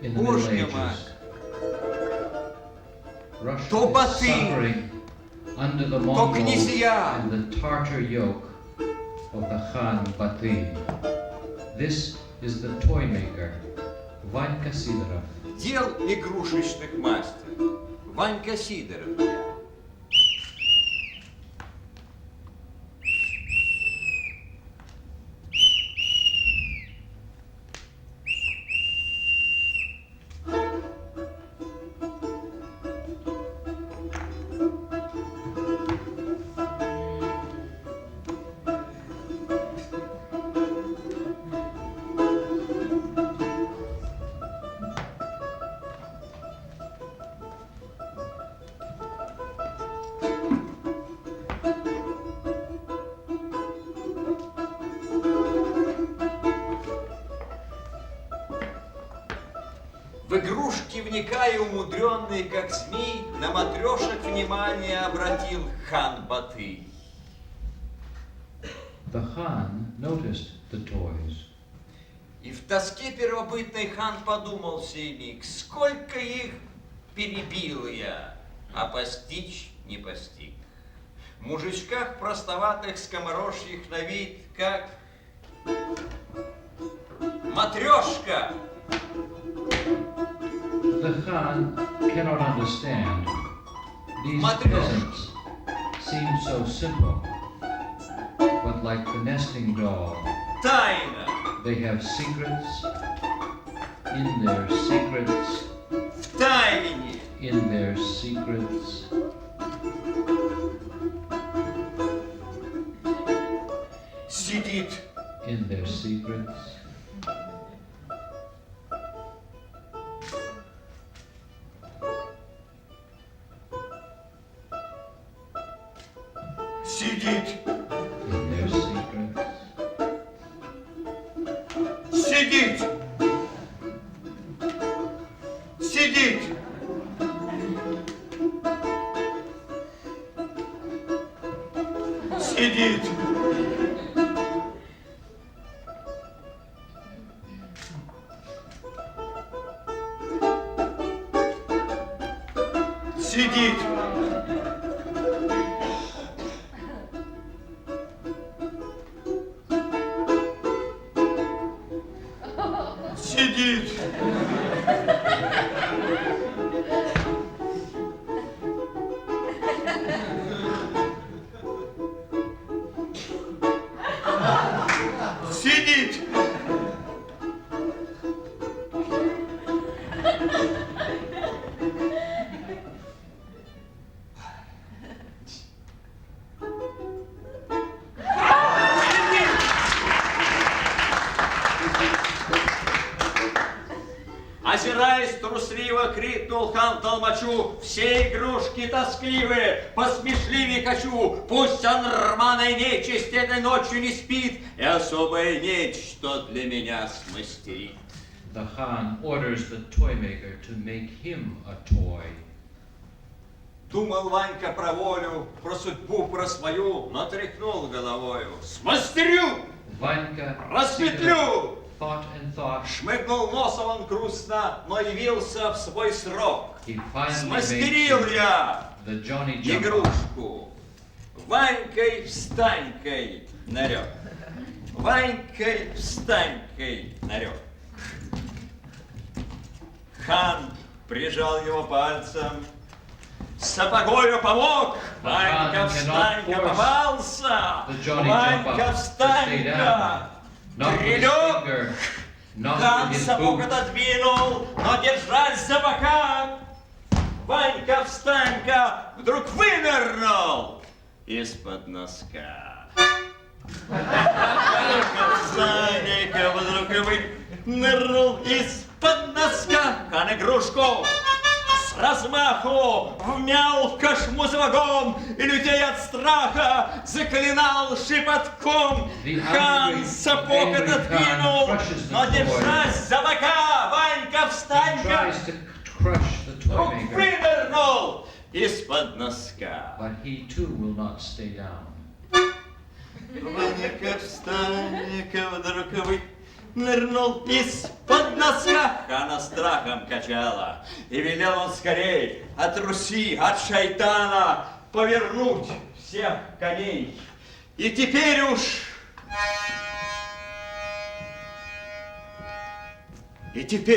In the Middle Божья Ages, мать, Russia то is баты, suffering under the то Mongols князья. and the Tartar yoke of the Khan Bati. This is the toy maker, Vanka Sidorov. Дел игрушечных мастер, Ванька Сидоров. В игрушки вникая умудренный, как змей, на матрешек внимание обратил хан Баты. The Khan noticed the toys. И в тоске первобытный хан подумал сей миг, сколько их перебил я, а постичь не постиг. В мужичках простоватых скоморожьих на вид, как матрешка. The Khan cannot understand. These Matryoshka. peasants seem so simple, but like the nesting doll, Тайна. they have secrets in their secrets, В тайне. in their secrets. Сидит. In their secrets. Сидит. In their secrets. Сидит. Сидит. Сидит. сидит. Сидит. Озираясь трусливо, крикнул хан толмачу: все игрушки тоскливые, посмешливее хочу, пусть он рманой нечисть этой ночью не спит, и особое нечто для меня смастерит. The Khan orders the toy maker to make him a toy. Думал Ванька про волю, про судьбу, про свою, но тряхнул головою. Смастерю! Vanka Рассветлю! thought and thought. Шмыгнул носом он грустно, но явился в свой срок. He finally Смастерил made я the Johnny Jump. игрушку. Ванькой встанькой нарек. Ванькой встанькой нарек. Хан прижал его пальцем, сапогою помог. Ванька встанька попался. Ванька встанька. Прилег. Хан сапог отодвинул, но держась за бока. Ванька встанька вдруг вынырнул из-под носка. Ванька встанька вдруг вынырнул из-под носка. Хан игрушку с размаху вмял в кошму сапогом и людей от страха заклинал шепотком. Хан сапог отодвинул, но держась за бока, Ванька встанька вдруг вынырнул из-под носка. But he too will not stay down. Ванька встанька вдруг нырнул из-под носка. Хана страхом качала, и велел он скорей от Руси, от шайтана повернуть всех коней. И теперь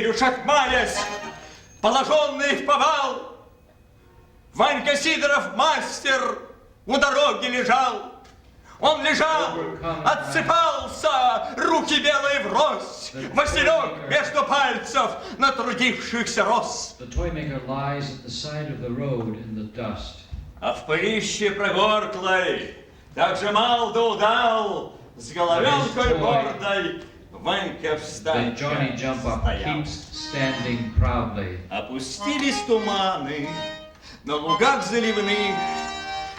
уж отмаясь, положенный в повал, Ванька Сидоров, мастер, у дороги лежал. Он лежал, отсыпался, руки белые врозь, Василек между пальцев натрудившихся рос. The toy maker lies at the side of the road in the dust. А в пылище прогорклой, так же мал да удал, с головенкой гордой Ванька The встанька Johnny Jump Up стоял. keeps standing proudly. Опустились туманы на лугах заливных,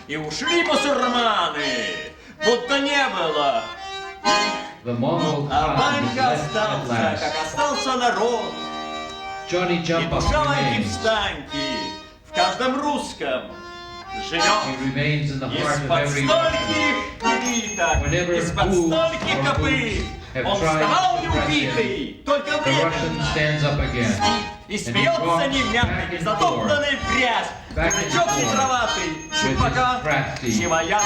и ушли басурманы, будто не было. The Mongol А Khan is Ванька left at остался, last. как остался народ. Johnny И Jump Up душа Ваньки remains. встаньки в каждом русском He живет. remains in the heart of Из-под every стольких элиток, Whenever из-под hooves стольких or копыт, boots have он tried вставал to suppress неубитый, только The время Russian stands up again. и And he смеется walks невнятно, back and затоптанный в грязь, Back and язычок forth хитроватый, with чупака, his crafty сивая.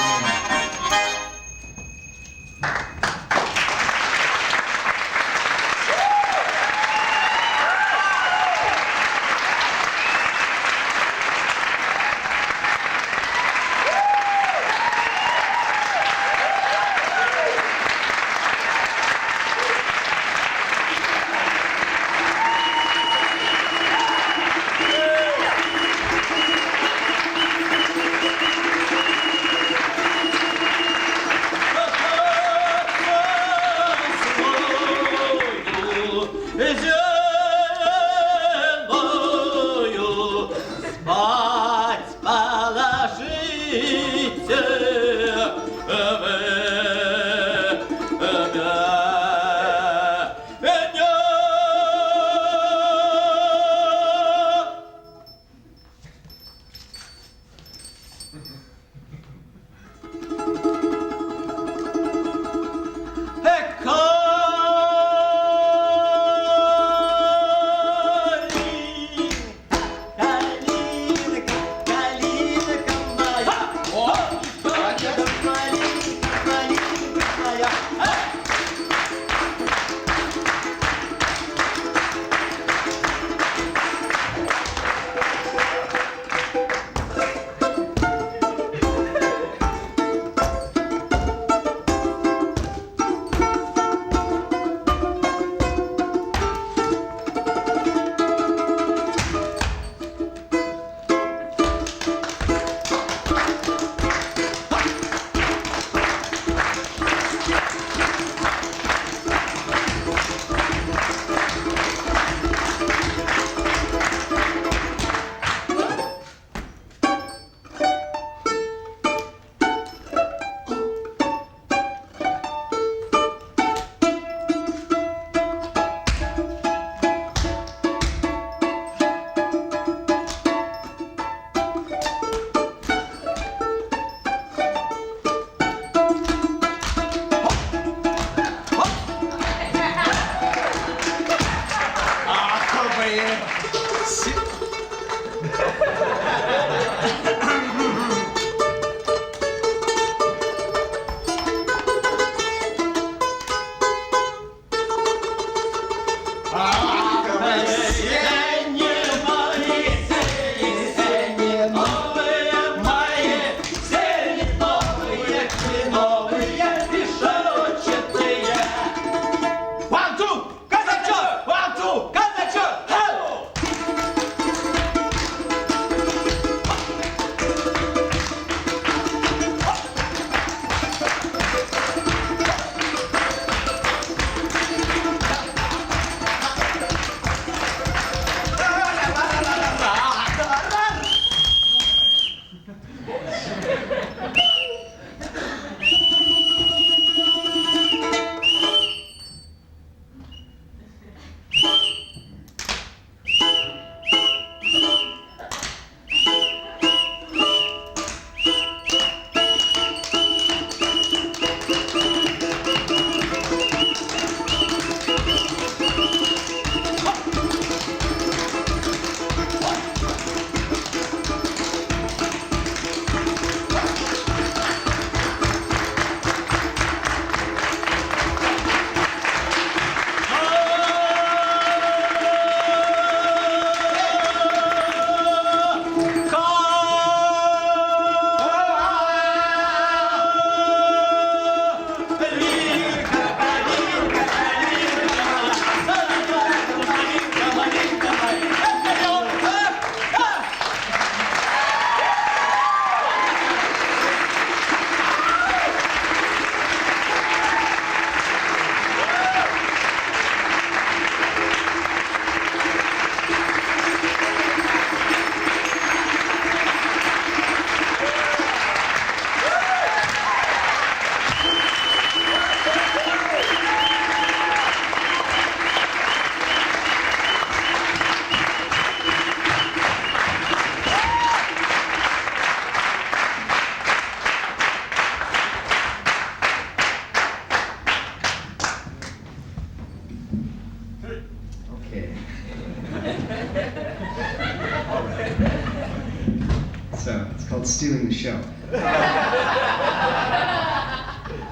show.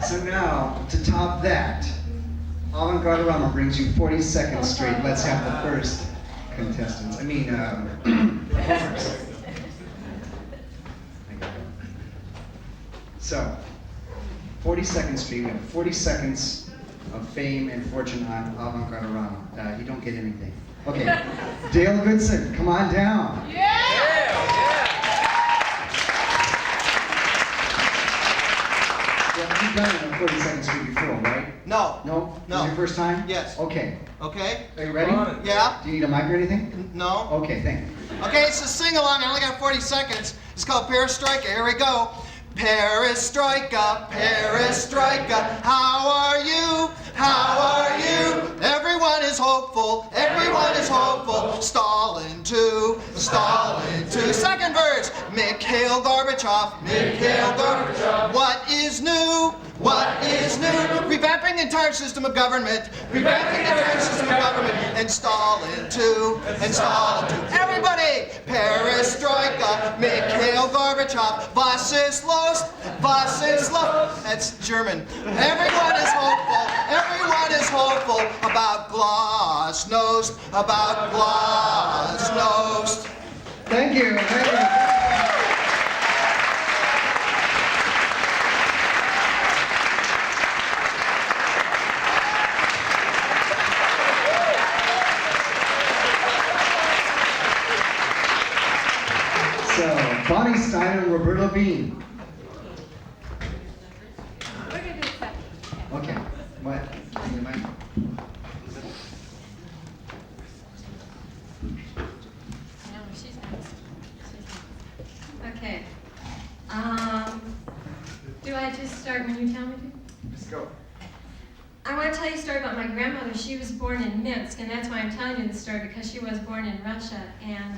So now, to top that, Avant-Garde-Arama brings you 40 seconds straight. Let's have the first contestants. Performers. So, 40 seconds straight. We have 40 seconds of fame and fortune on Avant-Garde-Arama. You don't get anything. Okay, Dale Goodson, come on down. Yeah, you've done it in 40 seconds straight before, right? No. No? No. This is your first time? Yes. Okay. Okay? Are you ready? Yeah? Do you need a mic or anything? No? Okay, thank you. Okay, it's a sing-along. I only got 40 seconds. It's called Perestroika. Here we go. Perestroika, Perestroika, how are you? How are you? Everyone is hopeful, everyone is hopeful. Stalin too, Stalin too. Second verse, Mikhail Gorbachev, Mikhail Gorbachev. What is new? What is new? Revamping the entire system of government, revamping the entire system of government. And Stalin too, and Stalin too. Everybody, Perestroika, Mikhail Gorbachev, was ist los? Was ist los? That's German. Everyone is hopeful about Glasnost, about Glasnost. Thank you. Thank you. So, Bonnie Stein and Roberto Bean. We're gonna do a second. Okay. What? Give me the mic. No, she's next. Okay. Do I just start when you tell me to? Let's go. I want to tell you a story about my grandmother. She was born in Minsk, and that's why I'm telling you the story, because she was born in Russia. And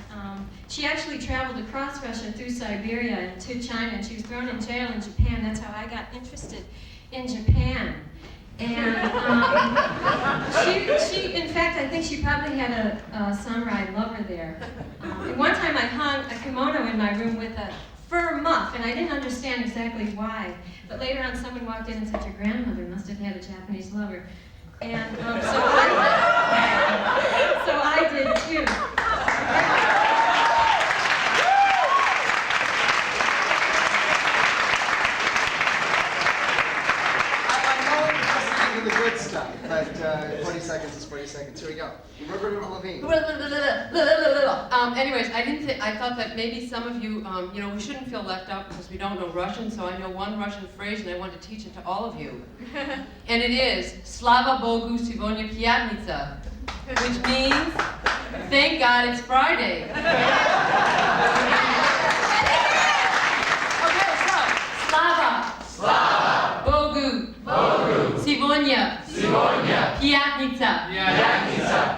she actually traveled across Russia through Siberia and to China, and she was thrown in jail in Japan. That's how I got interested in Japan. And she, in fact, I think she probably had a samurai lover there. And one time I hung a kimono in my room with a fur muff, and I didn't understand exactly why. But later on, someone walked in and said, "Your grandmother must have had a Japanese lover." And so I did too. The good stuff, but 40 seconds is 40 seconds. Here we go. Roberto Levine. Anyways, I thought that maybe some of you, we shouldn't feel left out because we don't know Russian, so I know one Russian phrase and I want to teach it to all of you. And it is, Slava Bogu сегодня пятница, which means, thank God it's Friday. Okay, so, Slava Bogu сегодня пятница.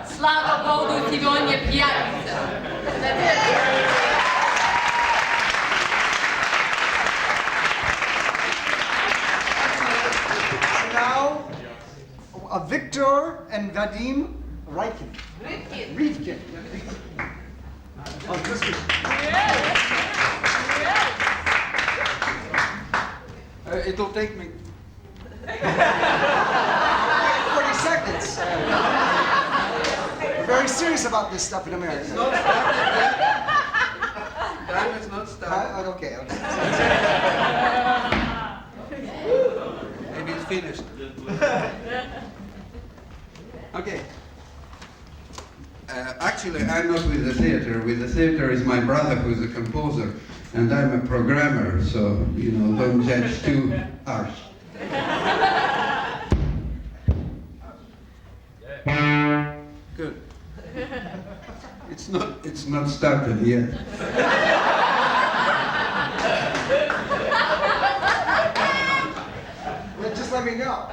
Slava Bogu сегодня пятница. That's it. Now, Victor and Vadim Rivkin. Rivkin. Oh, this was... It'll take me 40 seconds. We're very serious about this stuff in America. It's not started yet. Time is not started. Okay. Maybe it's finished. Okay. Actually, I'm not with the theater. With the theater is my brother, who's a composer, and I'm a programmer. So don't judge too harsh. Good. It's not started yet. Well, just let me know.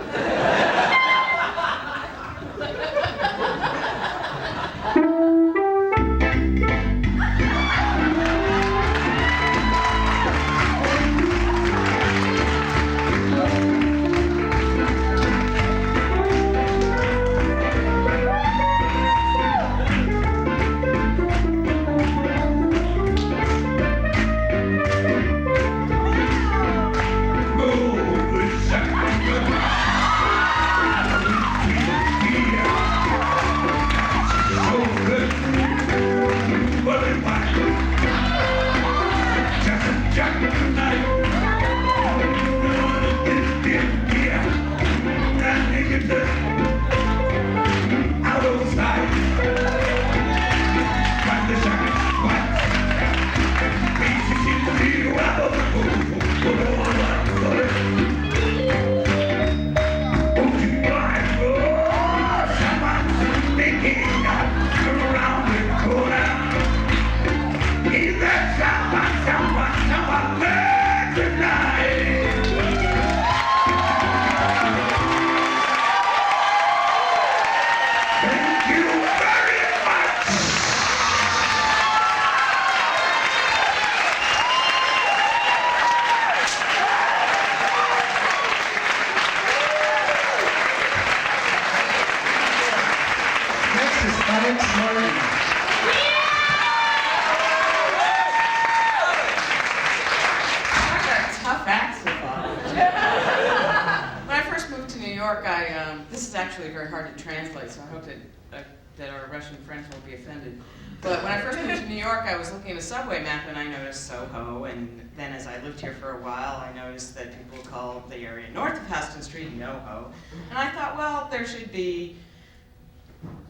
York, this is actually very hard to translate, so I hope that our Russian friends won't be offended. But when I first moved to New York, I was looking at a subway map and I noticed Soho, and then as I lived here for a while, I noticed that people call the area north of Houston Street NoHo. And I thought, well, there should be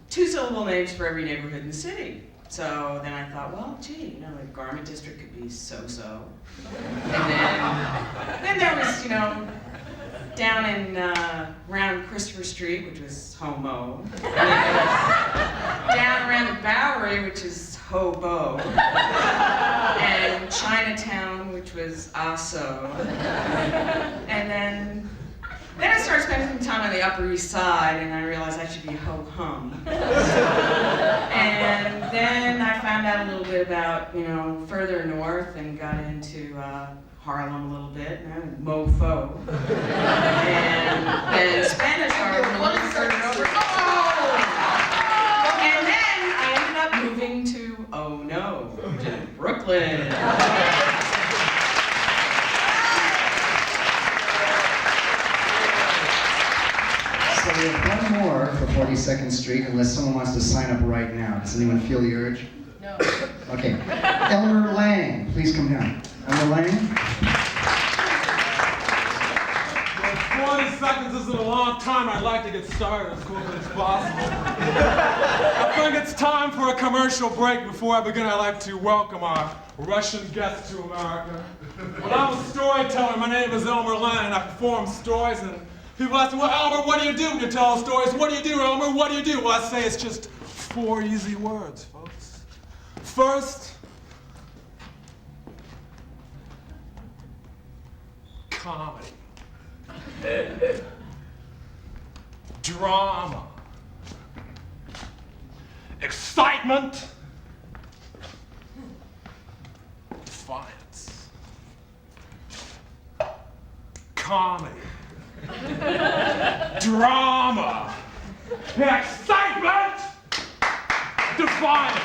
2-syllable names for every neighborhood in the city. So then I thought, well, gee, the Garment District could be So-So. And then there was, down in around Christopher Street, which was Homo. And then there was down around the Bowery, which is Hobo. And Chinatown, which was Aso. And then I started spending some time on the Upper East Side, and I realized I should be ho-hum. And then I found out a little bit about, further north and got into Harlem a little bit, mofo. And then Spanish Harlem a little further over. And then I ended up moving to, oh no, to Brooklyn. So we have one more for 42nd Street, unless someone wants to sign up right now. Does anyone feel the urge? No. Okay. Elmer Lang, please come down. Elmer Lang? 40 seconds isn't a long time. I'd like to get started as quickly as possible. I think it's time for a commercial break. Before I begin, I'd like to welcome our Russian guests to America. When I'm a storyteller, my name is Elmer Lang, and I perform stories, and people ask me, well, Elmer, what do you do when you tell stories? What do you do, Elmer? What do you do? Well, I say it's just 4 easy words, folks. First, comedy. Drama. Excitement. Defiance. Comedy. Drama. Excitement. Defiance.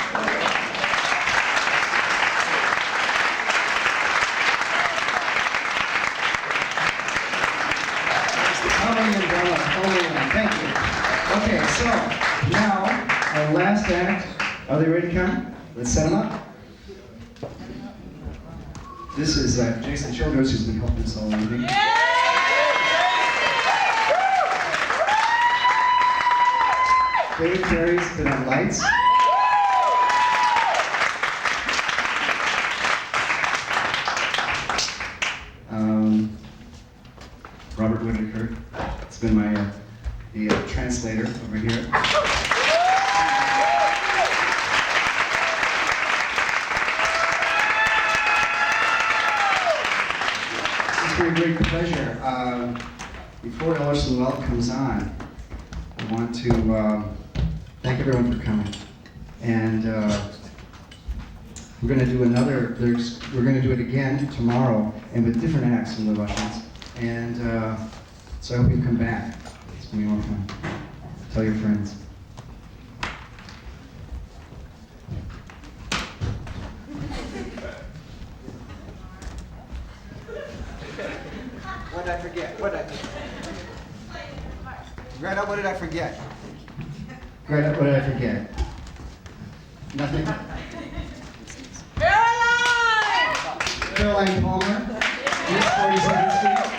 Thank you. Okay, so now our last act. Are they ready to come? Let's set them up. This is Jason Childress, who's been helping us all evening. Dave Terry's been on lights. Robert Whitaker. It's been my the translator over here. It's been a great pleasure. Before Orson Welles comes on, I want to thank everyone for coming. And we're going to do another. We're going to do it again tomorrow, and with different acts from the Russians. And so I hope you come back. It's going to be more fun. Tell your friends. What did I forget? Greta, what did I forget? Greta, what did I forget? Nothing? Caroline Palmer, Miss 42nd Street.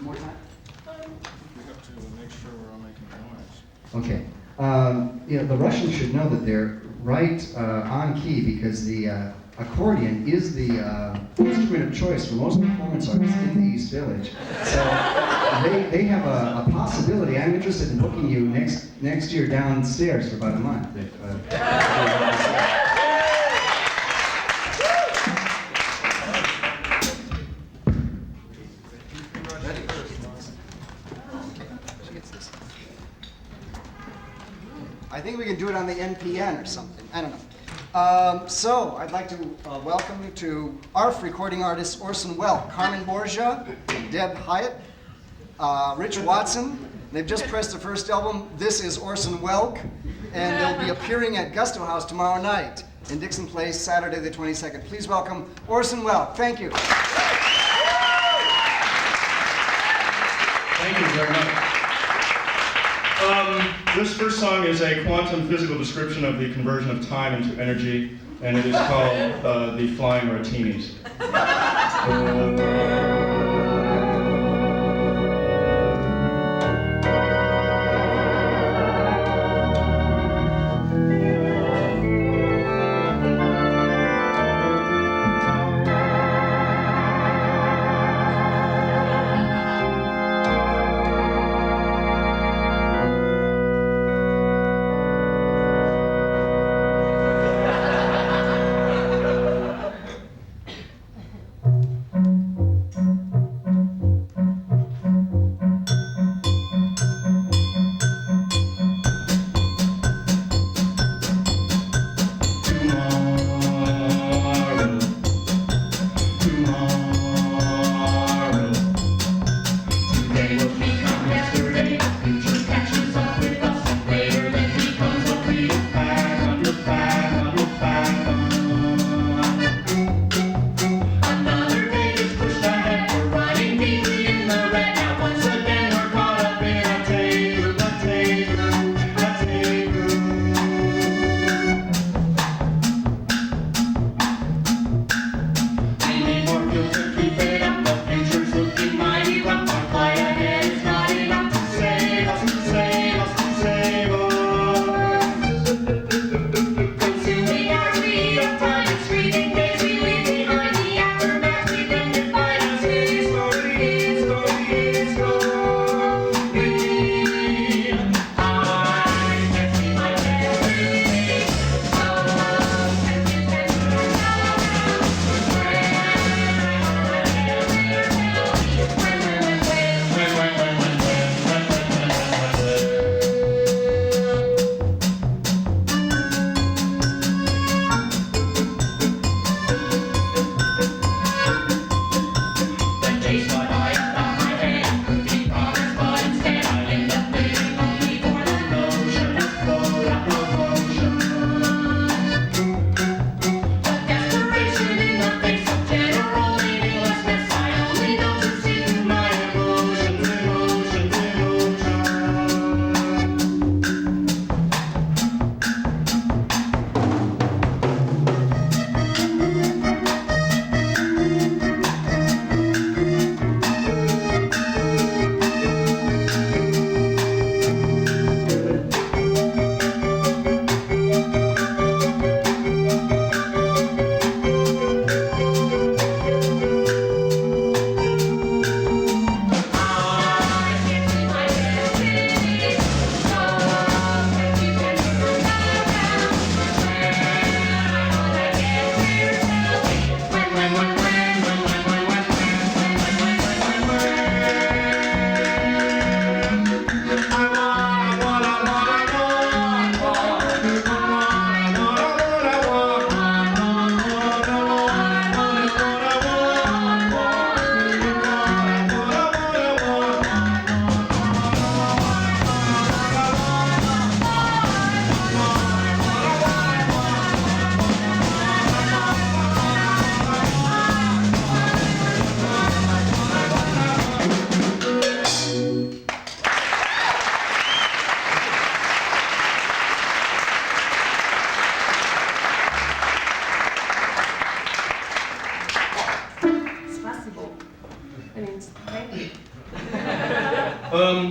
More time? We have to make sure we're all making noise. Okay. The Russians should know that they're right on key because the accordion is the instrument of choice for most performance artists in the East Village. So they have a possibility. I'm interested in booking you next year downstairs for about a month. I think we can do it on the NPN or something. I don't know. So I'd like to welcome you to ARF recording artists Orson Welles, Carmen Borgia, Deb Hyatt, Rich Watson. They've just pressed their first album, This is Orson Welles, and they'll be appearing at Gusto House tomorrow night. in Dixon Place, Saturday the 22nd. Please welcome Orson Welles. Thank you. Thank you very much. This first song is a quantum physical description of the conversion of time into energy, and it is called The Flying Rotinis.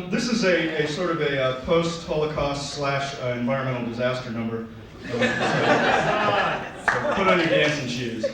This is a sort of a post-Holocaust / environmental disaster number. So put on your dancing shoes.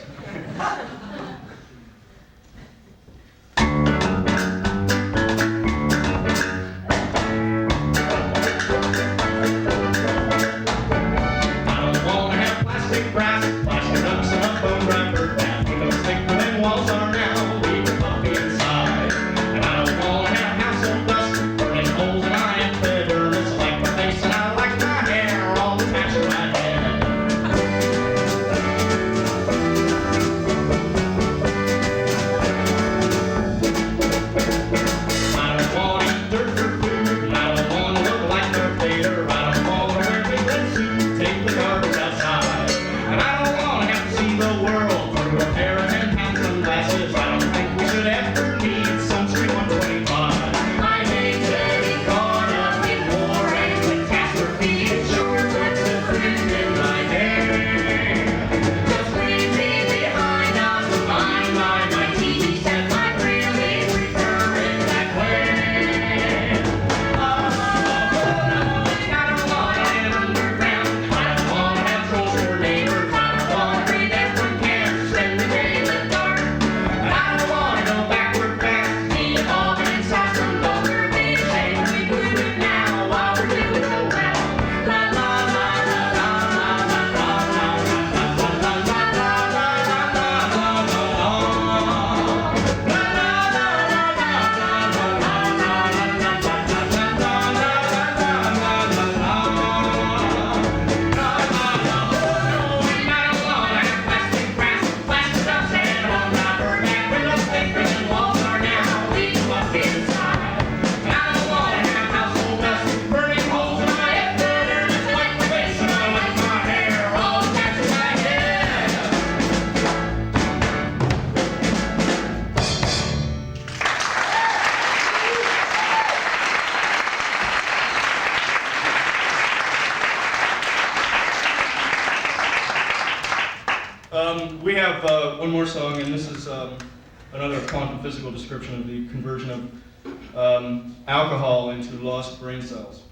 We have one more song, and this is another quantum physical description of the conversion of alcohol into lost brain cells.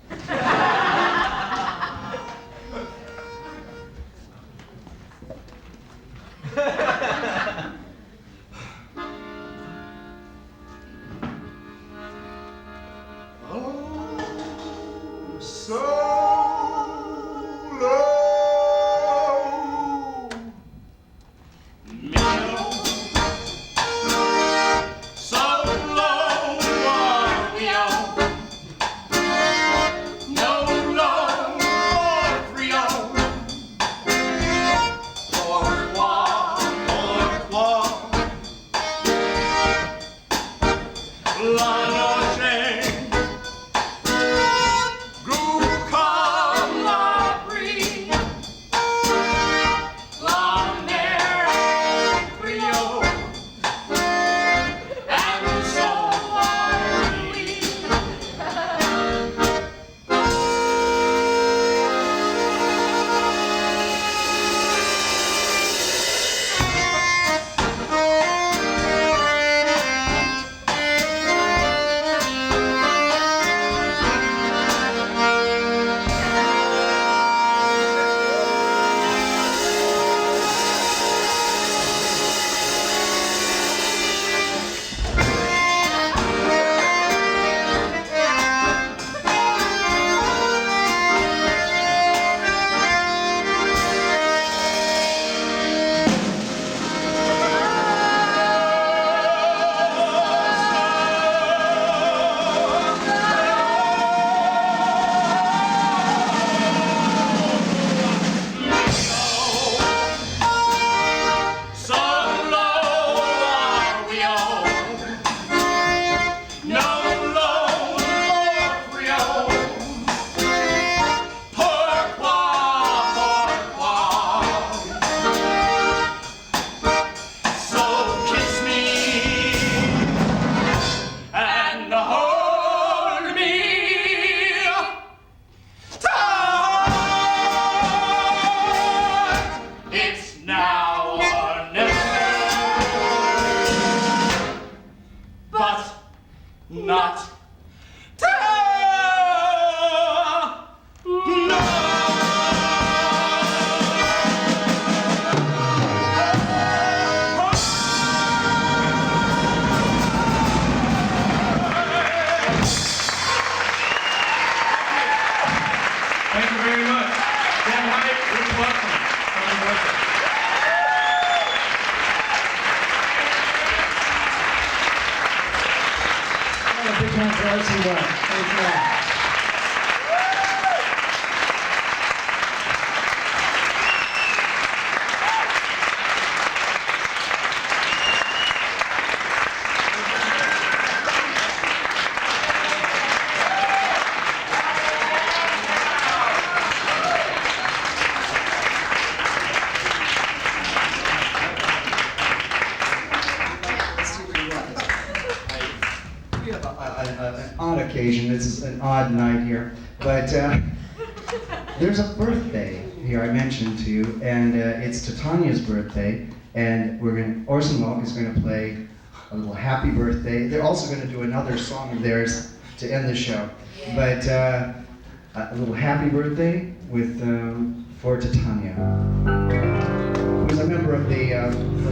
This is an odd night here, but there's a birthday here I mentioned to you, and it's Titania's birthday, and Orson Welles is going to play a little happy birthday. They're also going to do another song of theirs to end the show, but a little happy birthday with for Titania, who's a member of the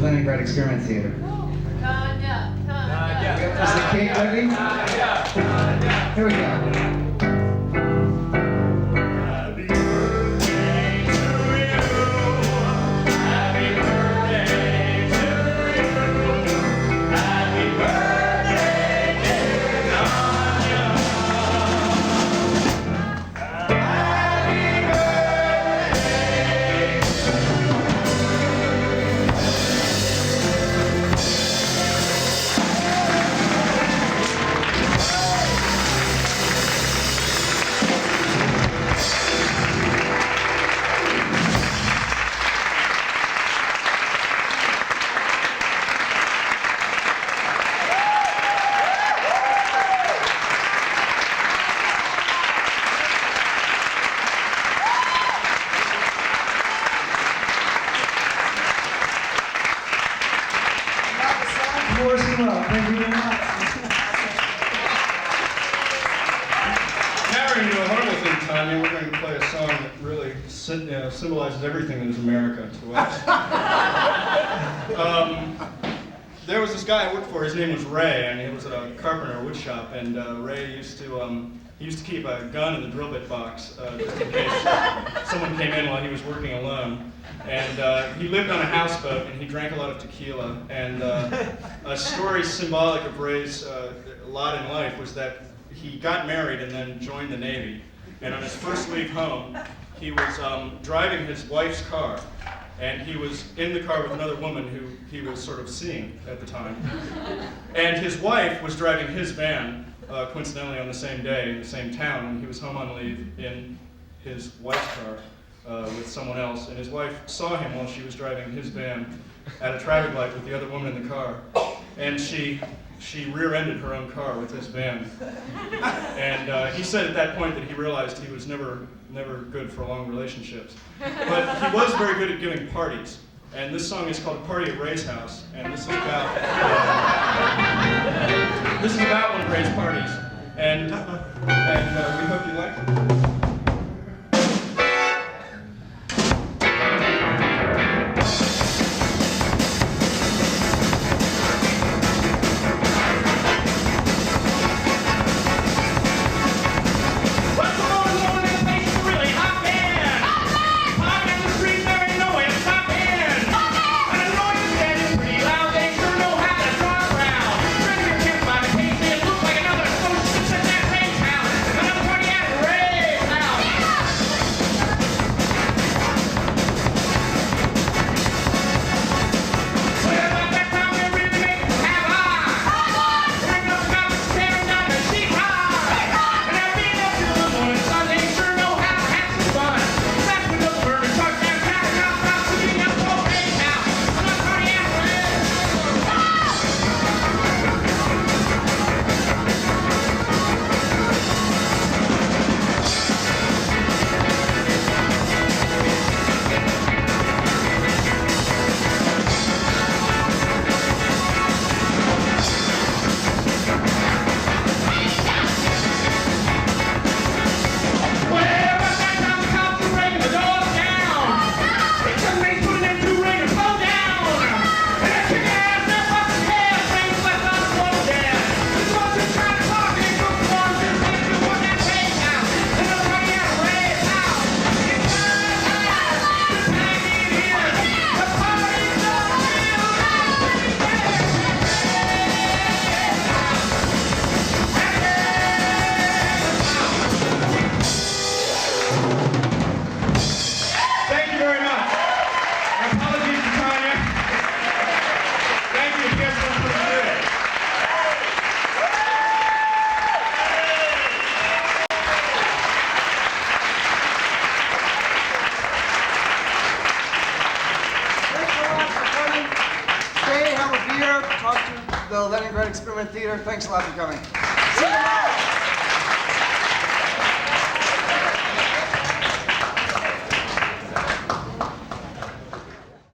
Leningrad Experiment Theater. Is the cake ready? Here we go. Thank you very much. Now we're going to do a horrible thing, Tanya. We're going to play a song that really symbolizes everything that is America to us. There was this guy I worked for. His name was Ray, and he was at a carpenter wood shop. And Ray used to keep a gun in the drill bit box just in case someone came in while he was working alone. And he lived on a houseboat, and he drank a lot of tequila. And a story symbolic of Ray's lot in life was that he got married and then joined the Navy. And on his first leave home, he was driving his wife's car. And he was in the car with another woman who he was sort of seeing at the time. And his wife was driving his van, coincidentally on the same day, in the same town, and he was home on leave in his wife's car with someone else. And his wife saw him while she was driving his van at a traffic light with the other woman in the car. And she rear-ended her own car with his van. And he said at that point that he realized he was never good for long relationships. But he was very good at giving parties. And this song is called Party at Ray's House. And this is about one of Ray's parties. And we hope you like it. Talk to the Leningrad Experiment Theater. Thanks a lot for coming. See you tomorrow.